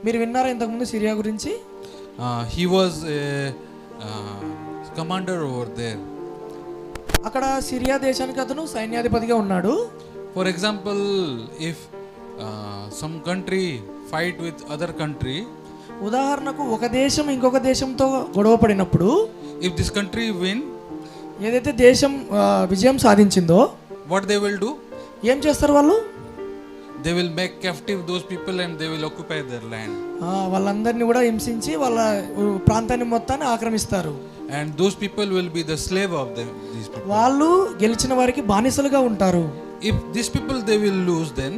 మీరు విన్నారా ఇంతకుముందు సిరియా గురించి? He was a commander over there. అక్కడ సిరియా దేశానికి అతను సైన్యాధిపతిగా ఉన్నాడు. For example, if some country fight with other country, ఉదాహరణకు ఒక దేశం ఇంకొక దేశంతో గొడవ పడినప్పుడు, if this country win, ఏదైతే దేశం విజయం సాధించిందో what they will do? ఏం చేస్తారు వాళ్ళు? They will make captive those people and they will occupy their land. వాళ్ళందరినీ కూడా హింసించి వాళ్ళ ప్రాంతాన్ని మొత్తాన్ని ఆక్రమిస్తారు. And those people will be the slave of these people. వాళ్ళు గెలిచిన వారికి బానిసలుగా ఉంటారు. If these people they will lose, then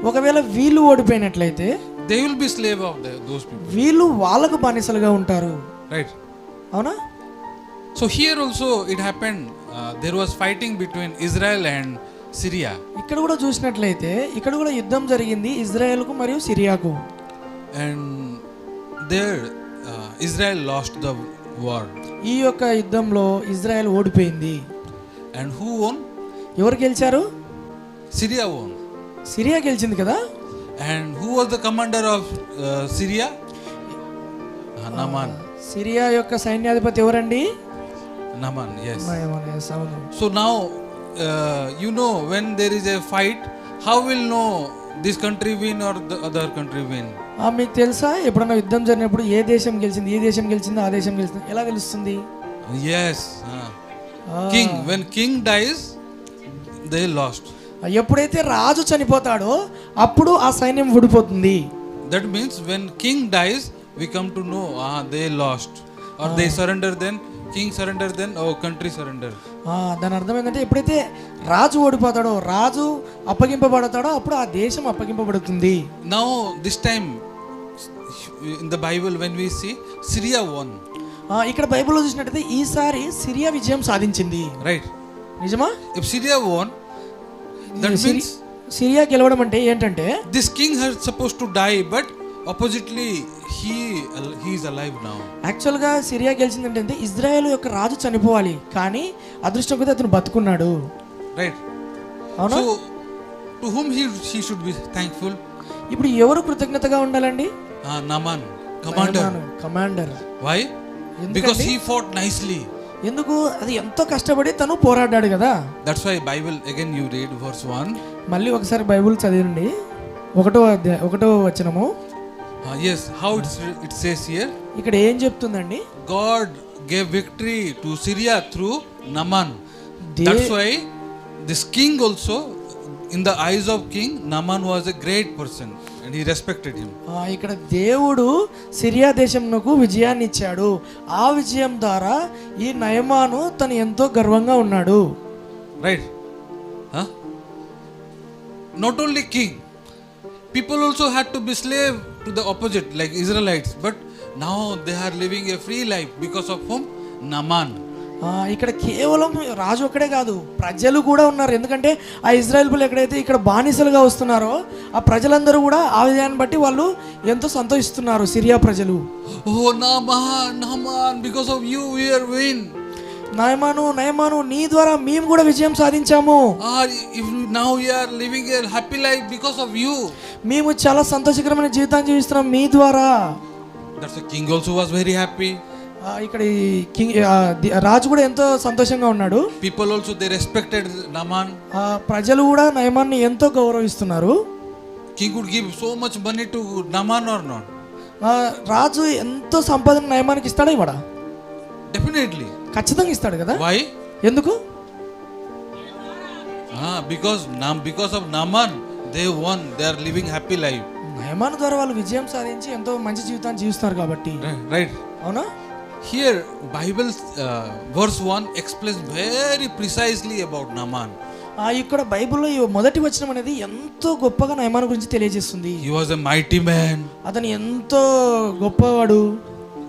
ఒకవేళ వీళ్ళు ఓడిపోయినట్లయితే they will be slave of those people. వీళ్ళు వాళ్ళకు బానిసలుగా ఉంటారు. Right. అవునా? So here also it happened. There was fighting between Israel and Syria. ఇక్కడ కూడా చూసినట్లయితే ఇక్కడ కూడా యుద్ధం జరిగింది ఇజ్రాయెల్కు మరియు సిరియాకు. And there Israel lost the war. ఈ యొక్క యుద్ధంలో ఇజ్రాయెల్ ఓడిపోయింది. And who won? ఎవరు గెలిచారు? Syria won. సిరియా గెలిచింది కదా. And who was the commander of Syria? Naaman. Syria యొక్క సైన్యాధిపతి ఎవరండి? Naaman, yes. అవును. So now you know, when there is a fight, how will know this country win or the other country win? మీకు తెలుసా ఎప్పుడన్నా యుద్ధం జరిగినప్పుడు ఏ దేశం గెలిచింది, ఏ దేశం గెలిచిందో ఆ దేశం గెలిచింది ఎలా తెలుస్తుంది? Yes. King, when king dies, they lost. ఎప్పుడైతే రాజు చనిపోతాడో అప్పుడు ఆ సైన్యం ఓడిపోతుంది. That means when king dies, we come to know they lost or they surrender, then king surrender, then country surrender. దాని అర్థం ఏంటంటే ఎప్పుడైతే రాజు ఓడిపోతాడో, రాజు అప్పగింపబడతాడో అప్పుడు ఆ దేశం అప్పగింపబడుతుంది. Now this time in the Bible when we see Syria won. ఇక్కడ బైబిల్లో చూసినట్టయితే ఈసారి సిరియా విజయం సాధించింది. Right. నిజమా? If Syria won, that means Syria గెలవడం అంటే ఏంటంటే this king has supposed to die, but oppositely he is alive now. యాక్చువల్గా సిరియా గెలిచిందంటే ఇజ్రాయెల్ యొక్క రాజు చనిపోవాలి, కానీ అదృష్టం కొద్దీ అతను బతుకున్నాడు. Right. అవునా? So to whom he should be thankful? ఇప్పుడు ఎవరు కృతజ్ఞతగా ఉండాలండి? Naaman, commander. Why? Because he fought nicely. ఎందుకు? అది ఎంతో కష్టపడి తను పోరాడాడు కదా. That's why Bible again you read verse 1. మళ్ళీ ఒకసారి బైబిల్ చదివండి, 1వ వచనము. Yes, how it says here. ఇక్కడ ఏం చెప్తుందండి? God gave victory to Syria through Naaman. That's why this king also, in the eyes of king, Naaman was a great person and he respected him. ఇక్కడ దేవుడు Syria దేశంకు విజయాన్ని ఇచ్చాడు. ఆ విజయం ద్వారా ఈ నయమాను తను ఎంతో గర్వంగా ఉన్నాడు. Right? Not only king, people also had to be slave to the opposite like Israelites, but now they are living a free life because of whom? Naaman. ఇక్కడ కేవలం రాజు ఒక్కడే కాదు, ప్రజలు కూడా ఉన్నారు. ఎందుకంటే ఆ ఇజ్రాయెల్ ఎక్కడైతే ఇక్కడ బానిసలుగా వస్తున్నారో ఆ ప్రజలందరూ కూడా ఆ విజయాన్ని బట్టి వాళ్ళు ఎంతో సంతోషిస్తున్నారు సిరియా ప్రజలు. Oh Naaman, because of you we are win. నయమాను నీ ద్వారా మేము కూడా విజయం సాధించాము. If now we are living a happy life because of you. మేము చాలా సంతోషకరమైన జీవితాన్ని జీవిస్తున్నాం మీ ద్వారా. That's the king also was very happy. ఇక్కడ రాజు కూడా ఎంతో సంతోషంగా ఉన్నాడు. People also they respected Naaman. ప్రజలు కూడా నయమాన్ని ఎంతో గౌరవిస్తున్నారు. King could give so much money to Naaman or not? రాజు ఎంతో సంపదను నయమానికి ఇస్తాడా ఇవ్వడా? Definitely. ఖచ్చితంగా ఇస్తాడు కదా. Why? ఎందుకు? Because of Naaman they won, they are living happy life. నయమాను ద్వారా వాళ్ళు విజయం సాధించి ఎంతో మంచి జీవితాన్ని జీవిస్తున్నారు కాబట్టి. Right. అవునా? Here Bible verse 1 explains very precisely about Naaman. ఇక్కడ బైబిల్లో ఈ మొదటి వచనం అనేది ఎంతో గొప్పగా నయమాను గురించి తెలియజేస్తుంది. He was a mighty man. అతను ఎంతో గొప్పవాడు.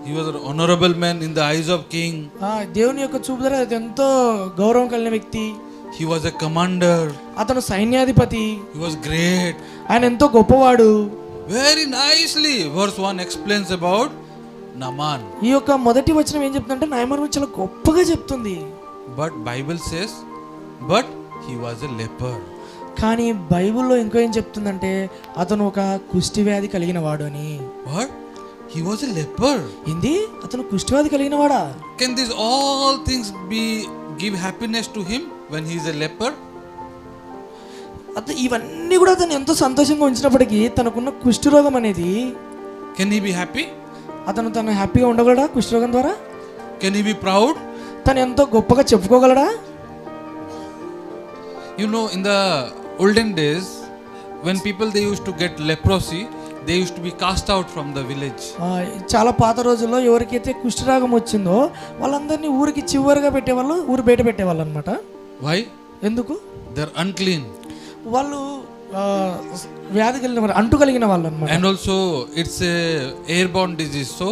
He was an honorable man in the eyes of king. దేవుని యొక్క చూపు ద్వారా ఎంతో గౌరవం కలిగిన వ్యక్తి. He was a commander. అతను సైన్యాధిపతి. He was great. ఆయన ఎంతో గొప్పవాడు. Very nicely verse 1 explains about Naaman. ఈ యొక్క మొదటి వచనం ఏం చెప్తుందంటే నయమాను గురించి చాలా గొప్పగా చెప్తుంది. But Bible says, but he was a leper. కానీ బైబిల్లో ఇంకో ఏం చెప్తుందంటే అతను ఒక కుష్టి వ్యాధి కలిగిన వాడు అని. What? He was a leper. ఏంది, అతను కుష్టి వ్యాధి కలిగిన వాడా? Can these all things give happiness to him when he is a leper? అతను ఇవన్నీ కూడా అతను ఎంతో సంతోషంగా ఉంచినప్పటికీ తనకున్న కుష్ఠరోగం అనేది, Can he be happy? తను హ్యాపీగా ఉండగలడా కుష్ఠరోగం ద్వారా? Can he be proud? తను ఎంతో గొప్పగా చెప్పుకోగలడా? You know, in the olden days, when people they used to get leprosy, they used to be cast out from the village. చాలా పాత రోజుల్లో ఎవరికైతే కుష్ఠరోగం వచ్చిందో వాళ్ళందరినీ ఊరికి చివరిగా పెట్టేవాళ్ళు, ఊరు బయట పెట్టేవాళ్ళు అనమాట. Why? ఎందుకు? They're unclean. వాళ్ళు వ్యాధి కలిగిన వారు, అంటు కలిగిన వాళ్ళు అనమాట. And also it's a airborne disease, so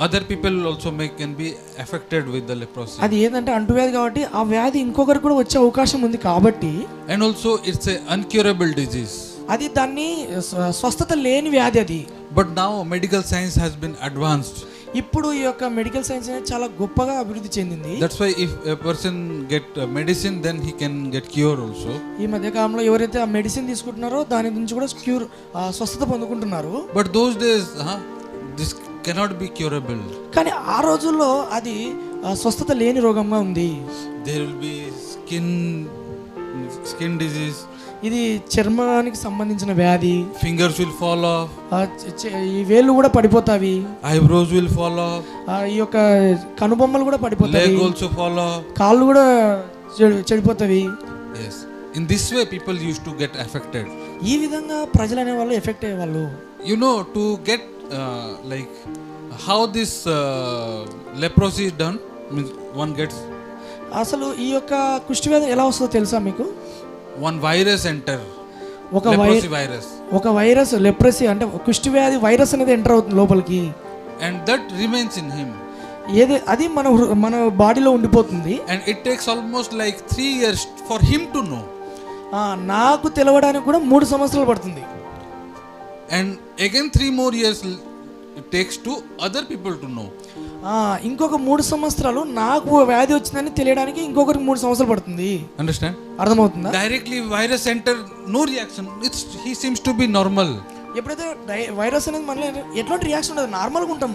other people also can be affected with the leprosy. అది ఏంటంటే అంటువ్యాధి కాబట్టి ఆ వ్యాధి ఇంకొకరికి కూడా వచ్చే అవకాశం ఉంది కాబట్టి. And also it's a uncurable disease. అది దాన్ని స్వస్థత లేని వ్యాధి అది. But now medical science has been advanced. ఇప్పుడు ఈ యొక్క మెడికల్ సైన్స్ అనేది చాలా గొప్పగా అభివృద్ధి చెందింది. That's why if a person get medicine, then he can get cure also. ఈ మధ్య కాలంలో ఎవరైతే ఆ మెడిసిన్ తీసుకుంటున్నారో దాని నుంచి కూడా క్యూర్, స్వస్థత పొందుకుంటున్నారు. But those days this cannot be curable. కానీ ఆ రోజుల్లో అది స్వస్థత లేని రోగంగా ఉంది. There will be skin disease. ఇది చర్మానికి సంబంధించిన వ్యాధి. Fingers will fall off. ఈ వేళ్ళు కూడా పడిపోతావి. Eyebrows will fall off. ఈ యొక్క కనుబొమ్మలు కూడా పడిపోతాయి. Leg also fall off. కాళ్ళు కూడా చెడిపోతావి. Yes. In this way people used to get affected. ఈ విధంగా ప్రజలు అనే వాళ్ళు ఎఫెక్ట్ అయ్యే వాళ్ళు. You know, to get like how this leprosy is done, means one gets, అసలు ఈ యొక్క కుష్టి వ్యాధి ఎలా వస్తుందో తెలుసా మీకు? one virus enter, ఒక వైరస్ లెప్రసీ అంటే కుష్టి వ్యాధి వైరస్ అనేది ఎంటర్ అవుతుంది లోపలికి. and that remains in him. అది మన బాడీలో ఉండిపోతుంది. And it takes almost like 3 years for him to know. నాకు తెలవడానికి కూడా 3 సంవత్సరాలు పడుతుంది. And again 3 more years it takes to other people to know. ఇంకొక 3 సంవత్సరాలు నాకు వ్యాధి వచ్చిందని తెలియడానికి ఇంకొకరికి 3 సంవత్సరాలు పడుతుంది. Understand? అర్థమవుతుందా? Directly virus enter, no reaction. He seems to be normal. ఎప్పుడైతే వైరస్ అనేది మనలో ఎట్లాంటి రియాక్షన్ ఉండదు, నార్మల్గా ఉంటాం.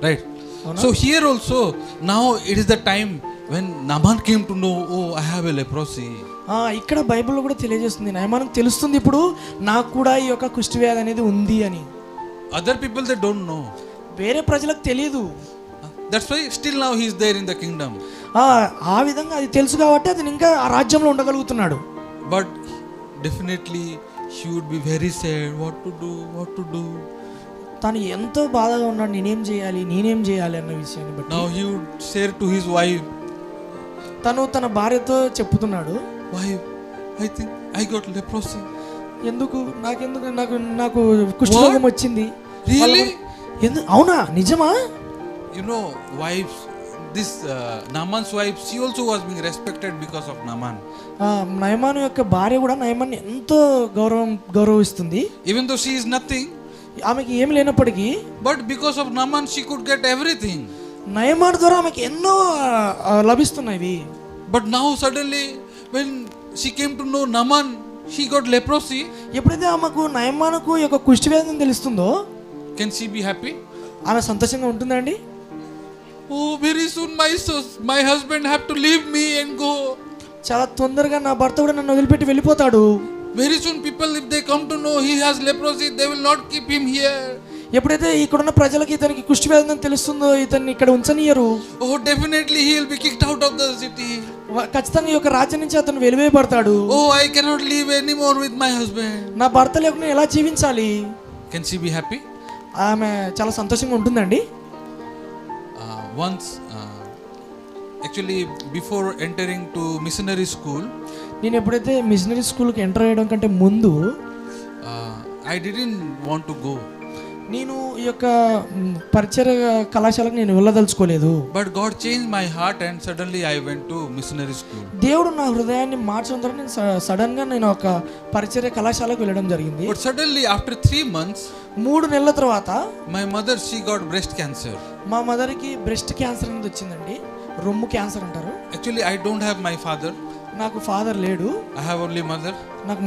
Right. So here also now it is the time when Naaman came to know, oh, I have a leprosy. ఇక్కడ బైబిల్లో కూడా తెలియజేస్తుంది, నయమానికి తెలుస్తుంది ఇప్పుడు నాకు కూడా ఈ యొక్క కుష్టి వ్యాధి అనేది ఉంది అని. Other people they don't know. వేరే ప్రజలకు తెలియదు. That's why still now he is there in the kingdom. ఆ విధంగా అది తెలుసు కాబట్టి అతను ఇంకా ఆ రాజ్యంలో ఉండగలుగుతున్నాడు. But definitely he would be very sad. What to do? తను ఎంతో బాధగా ఉన్నాడు, నేనేం చేయాలి అన్న విషయాన్ని బట్టి. Now he would say to his wife, తను తన భార్యతో చెప్పుతున్నాడు, wife, I think I got leprosy. నాకు కుష్ఠరోగం వచ్చింది. Really? అవునా, నిజమా? You know, wives, this Naaman's wife, she also was being respected because of Naaman. నయమాను యొక్క భార్య కూడా నయమాన్ని ఎంతో గౌరవిస్తుంది. Even though she is nothing, ఆమెకి ఏమి లేనప్పటికీ, but because of Naaman she could get everything. నయమాను ద్వారా ఆమెకి ఎన్నో లభిస్తున్నాయి. But now suddenly when she came to know Naaman, she got leprosy. ఎప్పుడైతే ఆమెకు నయమానుకు యొక్క కుష్టి వ్యాధి తెలుస్తుందో, can she be happy? ఆమె సంతోషంగా ఉంటుందండి? Oh, very soon my husband have to leave me and go. చాలా తొందరగా నా భర్త కూడా నన్ను వదిలిపెట్టి వెళ్ళిపోతాడు. Very soon people, if they come to know he has leprosy, they will not keep him here. ఎప్పుడైతే ఇక్కడున్న ప్రజలకి ఇతనికి కుష్టి వ్యాధి అని తెలుస్తుందో ఇతన్ని ఇక్కడ ఉంచనియరు. Oh, definitely he will be kicked out of the city. ఖచ్చితంగా ఈ యొక్క రాజ్యం నుంచి అతను వెలివేయబడతాడు. Oh, I cannot live anymore with my husband. నా భర్త లేకుండా ఎలా జీవించాలి? Can she be happy? ఆమె చాలా సంతోషంగా ఉంటుందండి. Once actually before entering to missionary school, నేను ఎప్పుడైతే మిషనరీ స్కూల్కి ఎంటర్ అయ్యడం కంటే ముందు I didn't want to go. నేను ఈ యొక్క పరిచర్య కళాశాలకు నేను వెళ్ళదలుచుకోలేదు. But God changed my heart and suddenly I went to missionary school. దేవుడు నా హృదయాన్ని మార్చడం ద్వారా నేను సడన్ గా నేను ఒక పరిచర్య కళాశాలకు వెళ్ళడం జరిగింది. But suddenly after 3 months, 3 నెలల తర్వాత my mother, she got breast cancer. మా మదర్కి బ్రెస్ట్ క్యాన్సర్ అనేది వచ్చిందండి. రొమ్ము క్యాన్సర్ అంటారు. Actually I don't have my father. నాకు ఫాదర్ లేడు, I have only mother, నాకు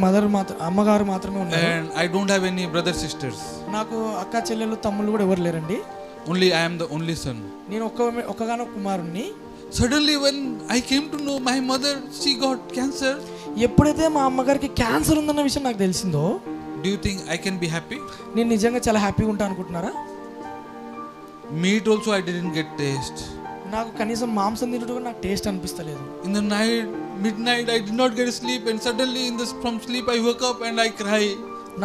అమ్మగారు మాత్రమే ఉన్నారు. and I don't have any brother sisters. నాకు అక్క చెల్లెలు తమ్ముళ్ళు కూడా ఎవరు లేరండి. Only I am the only son. నేను ఒక్కగానొక్క కుమారుణ్ణి. Suddenly when I came to know my mother, she got cancer. ఎప్పుడైతే మా అమ్మగారికి క్యాన్సర్ ఉందన్న విషయం నాకు తెలిసిందో, Do you think I can be happy? నేను నిజంగా చాలా హ్యాపీగా ఉంటా అనుకుంటున్నారా? Meat also I didn't get taste. నాకు కనీసం మాంసం తినడం కూడా నాకు taste అనిపిస్తలేదు. In the night, midnight, I did not get sleep, and suddenly from sleep I woke up and I cry.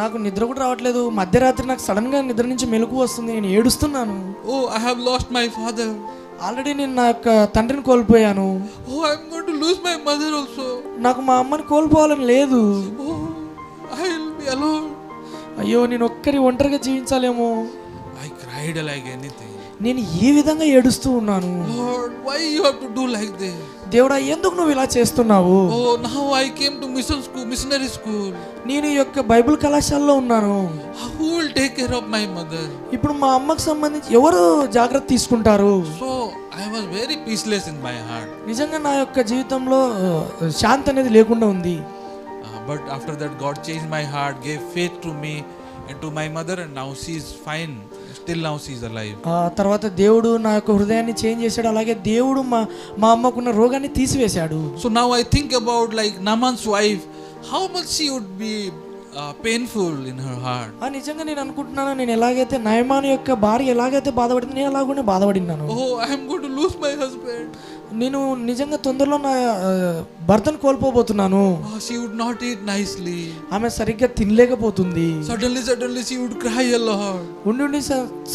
నాకు నిద్ర కూడా రావట్లేదు. మధ్యరాత్రి నాకు సడన్ గా నిద్ర నుంచి మెలకువ వస్తుంది, నేను ఏడుస్తున్నాను. Oh, I have lost my father. Already నేను నా యొక్క తండ్రిని కోల్పోయాను. Oh, I am going to lose my mother also. నాకు మా అమ్మని కోల్పోవాలని లేదు. Oh, I will be alone. అయ్యో, నేను ఒంటరిగా జీవించాలేమో. I cried like anything. నేను ఈ విధంగా ఏడుస్తూ ఉన్నాను. Lord, why you have to do like this? దేవుడా, ఎందుకు నువ్వు ఇలా చేస్తున్నావు? Oh, now I came to missionary school. నేను ఈ యొక్క బైబిల్ కళాశాలలో ఉన్నాను. Who will take care of my mother? ఇప్పుడు మా అమ్మకు సంబంధించి ఎవరు జాగ్రత్త తీసుకుంటారు? So I was very peaceless in my heart. నిజంగా నా యొక్క జీవితంలో శాంతి అనేది లేకుండా ఉంది. But after that God changed my heart, gave faith to me and to my mother, and now she is fine. Still now she is alive. తర్వాత దేవుడు నా యొక్క హృదయాన్ని చేంజ్ చేశాడు. అలాగే దేవుడు మా అమ్మకున్న రోగాన్ని తీసివేశాడు. So now I think about like Naaman's wife, how much she would be painful in her heart. నిజంగా నేను అనుకుంటున్నాను, నేను ఎలాగైతే నయమాను యొక్క భార్య ఎలాగైతే బాధపడింది, నేను అలాగనే బాధపడినాను. Oh, I am going to lose my husband. నేను నిజంగా తొందరలో నా భర్తను కోల్పోబోతున్నాను. She would not eat nicely. ఆమె సరిగ్గా తినలేకపోతుంది. Suddenly she would cry a lot. ఉండి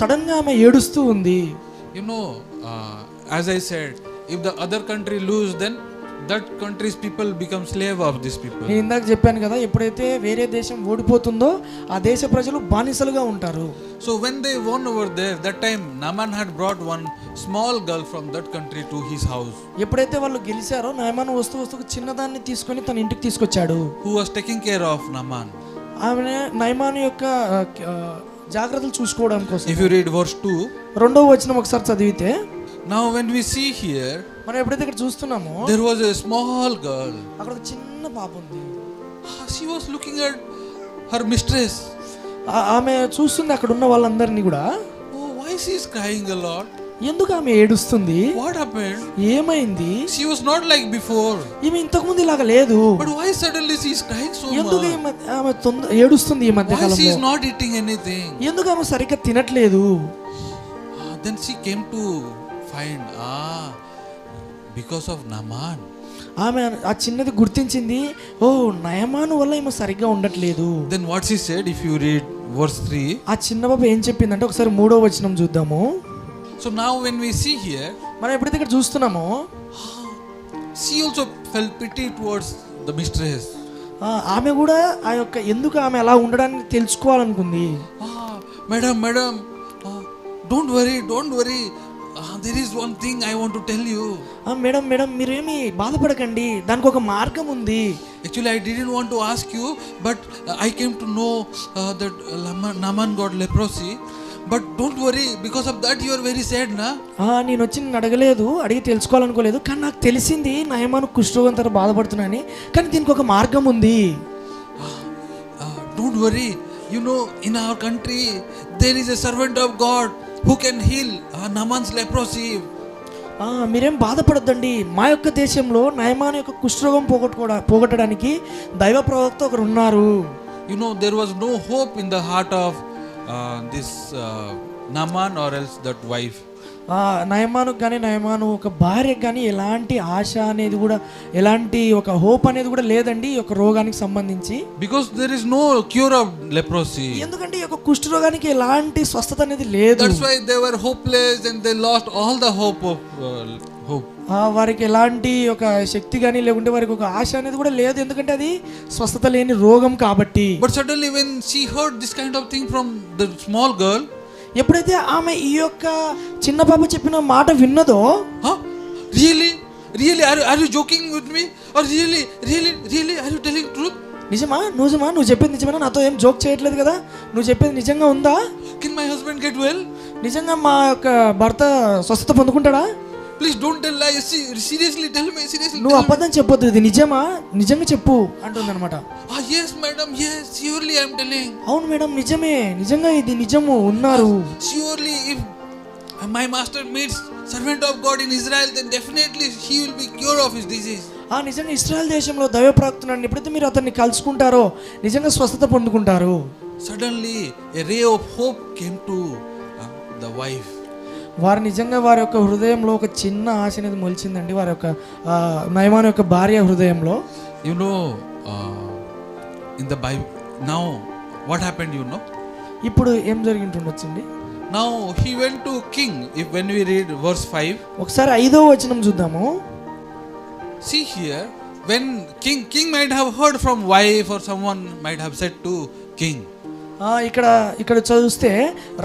సడన్ గా ఆమె ఏడుస్తూ ఉంది. You know, as I said, if the other country lose, then that country's people become slave of these people. నేను ఇందాక చెప్పాను కదా, ఎప్పుడైతే వేరే దేశం ఓడిపోతుందో ఆ దేశ ప్రజలు బానిసలుగా ఉంటారు. So when they won over there, that time Naaman had brought one small girl from that country to his house. ఎప్పుడైతే వాళ్ళు గెలిచారో నయమాను వస్తువుకు చిన్నదాన్ని తీసుకొని తన ఇంటికి తీసుకొచ్చాడు. Who was taking care of Naaman. ఆమె నయమాను యొక్క జాగ్రత్తలు చూసుకోవడం కోసం. If you read verse 2, రెండవ వచనం ఒకసారి చదివితే, now when we see here, మనం ఎప్పుడైతే ఇక్కడ చూస్తున్నామో, there was a small girl. అక్కడ ఒక చిన్న పాప ఉంది. She was looking at her mistress. ఆమె చూస్తుంది అక్కడ ఉన్న వాళ్ళందరినీ కూడా. Oh, why she is crying a lot? ఎందుకు ఆమె ఏడుస్తుంది? What happened? ఏమైంది? She was not like before. ఈమె ఇంతకు ముందు ఇలాగా లేదు. But why suddenly she is crying so much? ఎందుకు ఆమె ఏడుస్తుంది ఈ మధ్య కాలంలో? Why she is not eating anything? ఎందుకు ఆమె సరిగ్గా తినట్లేదు? Then she came to find, because of Naaman. ఆమె ఆ చిన్నది గుర్తించింది, ఓ నయమాను వల్ల ఈమె సరిగ్గా ఉండట్లేదు. Then what she said, if you read verse 3, ఆ చిన్న పాప ఏం చెప్పిందంటే, ఒకసారి 3వ వచనం చూద్దాము. so now when we see here, మనం ఎప్పుడైతే ఇక్కడ చూస్తున్నామో, she also felt pity towards the mistress. ఆమె కూడా ఆ యొక్క ఎందుకు ఆమె అలా ఉండడానికి తెలుసుకోవాలనుకుంది. Madam, don't worry. There is one thing I want to tell you. Madam మీరేమి బాధపడకండి, దానికి ఒక మార్గం ఉంది. Actually I didn't want to ask you, but I came to know that Naaman got leprosy. But don't worry, because of that you are very sad, na? నేను వచ్చి నిన్ను అడిగి తెలుసుకోవాలనుకోలేదు, కానీ నాకు తెలిసింది నయమాను కుష్ఠరోగంతో బాధపడుతున్నాని, కానీ దీనికి ఒక మార్గం ఉంది. Don't worry, you know, in our country there is a servant of God who can heal Naaman's leprosy. మీరేం బాధపడద్దండి, మా యొక్క దేశంలో నయమాను యొక్క కుష్ఠరోగం పోగొట్టడానికి దైవ ప్రవక్త ఒకరు ఉన్నారు. You know, there was no hope in the heart of this Naaman or else that wife. నయమాను ఒక భార్యకు కానీ ఎలాంటి ఆశ అనేది కూడా, ఎలాంటి ఒక హోప్ అనేది కూడా లేదండి ఈ యొక్క రోగానికి సంబంధించి. Because there is no cure of leprosy. ఎందుకంటే ఈ యొక్క కుష్ఠ రోగానికి ఎలాంటి స్వస్థత అనేది లేదు. That's why they were hopeless and they lost all the hope of hope. వారికి ఎలాంటి ఒక శక్తి కానీ లేకుంటే వారికి ఒక ఆశ అనేది కూడా లేదు, ఎందుకంటే అది స్వస్థత లేని రోగం కాబట్టి. But suddenly when she heard this kind of thing from the small girl, ఎప్పుడైతే ఆమె ఈ యొక్క చిన్న పాప చెప్పిన మాట విన్నదో, really are you joking with me, or really are you telling truth? నిజమా నువ్వు చెప్పింది నిజమేనా? నాతో ఏం జోక్ చేయట్లేదు కదా? నువ్వు చెప్పేది నిజంగా ఉందా? Can my husband get well? నిజంగా మా యొక్క భర్త స్వస్థత పొందుకుంటాడా? Please don't tell lies. Seriously, tell me. Seriously. నువ్వు tell me. అబద్ధం చెప్పొద్దు, ఇది నిజమా, నిజంగా చెప్పు అంటుందన్నమాట. Ah, yes, madam. Yes, surely I am telling. అవును మేడం, నిజమే, నిజంగా ఇది నిజము, ఉన్నారు. Surely, if my master meets servant of God in Israel, then definitely he will be cured of his disease. నిజంగా ఇశ్రాయేల్ దేశంలో దైవ ప్రవక్తను ఎప్పుడైతే మీరు అతన్ని కలుసుకుంటారో నిజంగా స్వస్థత పొందుకుంటారు. Suddenly, a ray of hope came to the wife. వారు నిజంగా వారి యొక్క హృదయంలో ఒక చిన్న ఆశ అనేది మొలిచిందండి, వారి యొక్క నయమాను యొక్క భార్య హృదయంలో. You know, in the Bible, now what happened, you know? ఇప్పుడు ఏం జరిగింటుండొచ్చండి. Now he went to king. If when we read verse 5, ఒకసారి 5వ వచనం చూద్దాము. see here, when king might have heard from wife, or someone might have said to king. ఇక్కడ చూస్తే